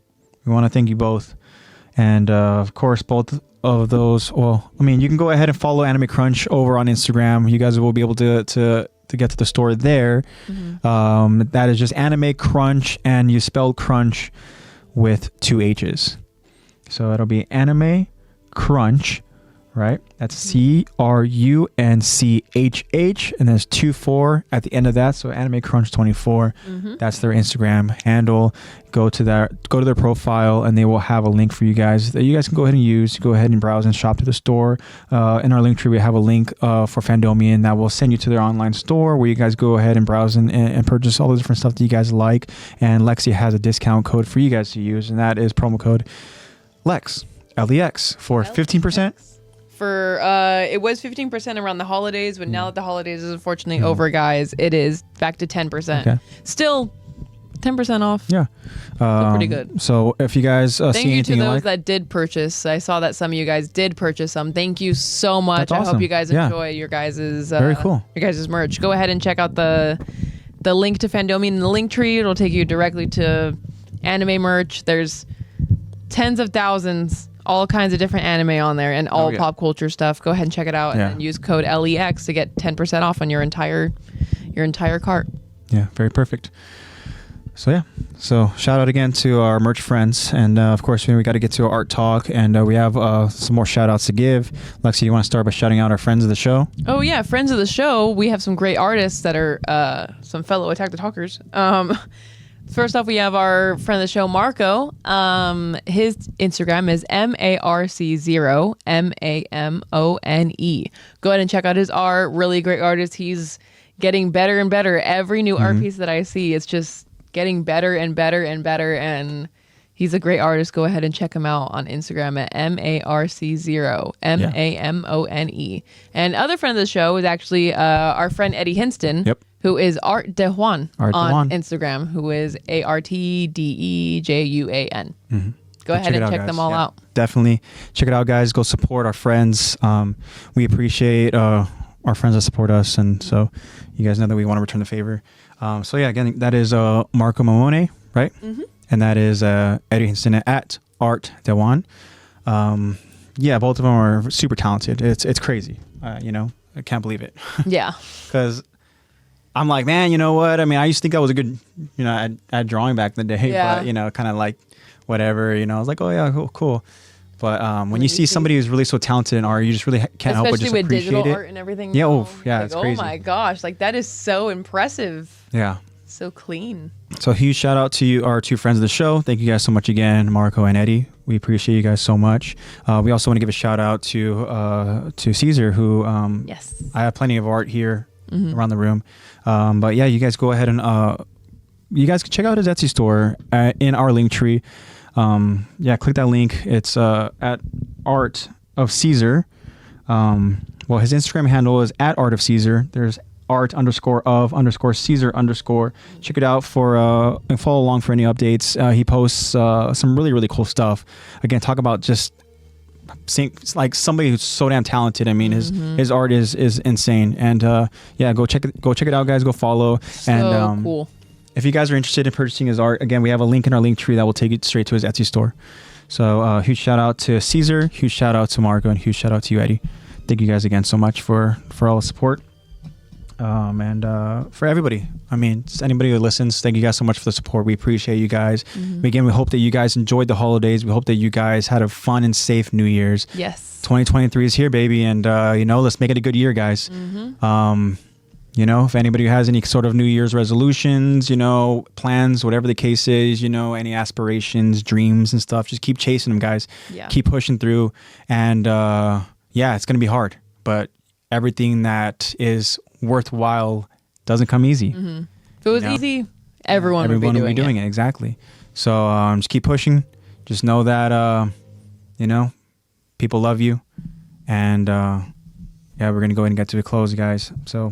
We want to thank you both. And of course, both of those, well, I mean, you can go ahead and follow AnimeCrunch over on Instagram. You guys will be able to get to the store there. That is just AnimeCrunch, and you spell crunch with 2 H's. So it'll be AnimeCrunch, right? That's CRUNCHH, and there's 24 at the end of that. So AnimeCrunch24. That's their Instagram handle. Go to their profile, and they will have a link for you guys that you guys can go ahead and use. Go ahead and browse and shop to the store. In our link tree, we have a link for Fandomion that will send you to their online store, where you guys go ahead and browse and purchase all the different stuff that you guys like. And Lexi has a discount code for you guys to use, and that is promo code LEX, LEX, for 15%. For it was 15% around the holidays, but now that the holidays is unfortunately over, guys, it is back to 10%. Still 10% off. Yeah. Pretty good. So if you guys see anything Thank you to those like, that did purchase. I saw that some of you guys did purchase some. Thank you so much. That's awesome. I hope you guys Yeah. enjoy your guys' Very cool. Your guys' merch. Go ahead and check out the link to Fandomion in the link tree. It'll take you directly to anime merch. There's tens of thousands, all kinds of different anime on there, and all pop culture stuff. Go ahead and check it out, and then use code LEX to get 10% off on your entire cart. Yeah, very perfect. So shout out again to our merch friends, and of course we got to get to our art talk, and we have some more shout outs to give. Lexi, you want to start by shouting out our friends of the show? Oh yeah, friends of the show. We have some great artists that are some fellow Attack the Talkers. First off, we have our friend of the show, Marco. His Instagram is MARC0 MAMONE. Go ahead and check out his art. Really great artist. He's getting better and better. Every new art piece that I see, it's just getting better and better and better. And he's a great artist. Go ahead and check him out on Instagram at MARC0 MAMONE. And other friend of the show is actually our friend Eddie Hinston. Yep. Who is Art de Juan on Dejuan. Instagram, who is ARTDEJUAN. Go ahead and check them all out. Definitely check it out, guys. Go support our friends. We appreciate our friends that support us, and so you guys know that we want to return the favor. So yeah, again, that is Marco Mamone, right? And that is Eddie Hinston at Art de Juan. Yeah, both of them are super talented. It's crazy. I can't believe it. Yeah. Because I'm like, man, you know what? I mean, I used to think I was a good, at drawing back in the day, but, kind of like whatever, I was like, oh, yeah, cool. But when you see somebody who's really so talented in art, you just really can't help but just appreciate it. Especially with digital art and everything. Yeah, like, it's crazy. Oh, my gosh. Like, that is so impressive. Yeah. So clean. So huge shout out to our two friends of the show. Thank you guys so much again, Marco and Eddie. We appreciate you guys so much. We also want to give a shout out to Caesar, who yes, I have plenty of art here around the room. But yeah, you guys go ahead and you guys can check out his Etsy store in our link tree. Click that link. It's at ArtofCesar. Well, his Instagram handle is at ArtofCesar. There's art_of_Caesar_. Check it out and follow along for any updates. He posts some really, really cool stuff. Again, talk about just seeing like somebody who's so damn talented. I mean, his art is insane. And go check it out, guys. Go follow. So cool. If you guys are interested in purchasing his art, again, we have a link in our link tree that will take you straight to his Etsy store. So huge shout out to Caesar, huge shout out to Marco, and huge shout out to you, Eddie. Thank you guys again so much for all the support. And for everybody, I mean, just anybody who listens, thank you guys so much for the support. We appreciate you guys. Again, we hope that you guys enjoyed the holidays. We hope that you guys had a fun and safe New Year's. Yes. 2023 is here, baby. And, let's make it a good year, guys. If anybody has any sort of New Year's resolutions, plans, whatever the case is, any aspirations, dreams and stuff, just keep chasing them, guys. Yeah. Keep pushing through. And it's going to be hard, but everything that is worthwhile doesn't come easy. If it was easy, everyone would be doing it. Exactly. So just keep pushing. Just know that people love you, and we're gonna go ahead and get to the close, guys. So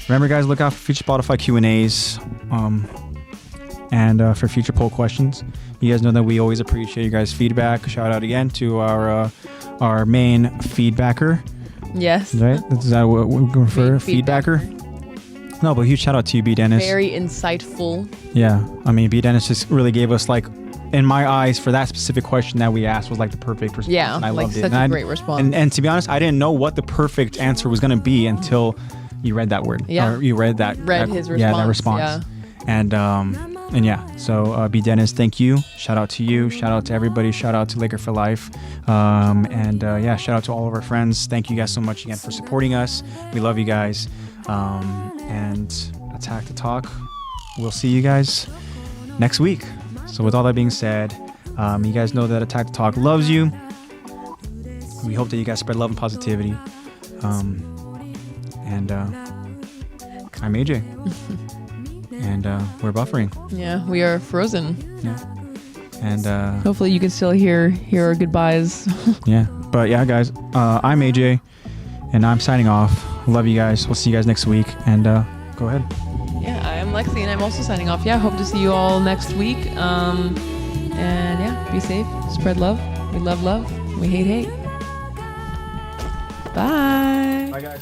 remember, guys, look out for future Spotify Q&As and for future poll questions. You guys know that we always appreciate your guys' feedback. Shout out again to our main feedbacker. Yes. Right? Is that what we're going for? Feedbacker? No, but huge shout out to you, B. Dennis. Very insightful. Yeah. I mean, B. Dennis just really gave us, like, in my eyes, for that specific question that we asked was like the perfect response. Yeah, and I loved such it. a great response. And to be honest, I didn't know what the perfect answer was going to be until you read that word. Yeah. Or you read his response. Yeah, that response. Yeah. So B. Dennis, thank you. Shout out to you. Shout out to everybody. Shout out to Laker for Life. Shout out to all of our friends. Thank you guys so much again for supporting us. We love you guys. And Attack the Talk. We'll see you guys next week. So with all that being said, you guys know that Attack the Talk loves you. We hope that you guys spread love and positivity. I'm AJ. And we're buffering. Yeah, we are frozen. Yeah. And hopefully you can still hear our goodbyes. Yeah. But yeah, guys, I'm AJ and I'm signing off. Love you guys. We'll see you guys next week. And go ahead. Yeah, I am Lexi, and I'm also signing off. Yeah, hope to see you all next week. And yeah, be safe, spread love. We love love. We hate hate. Bye. Bye, guys.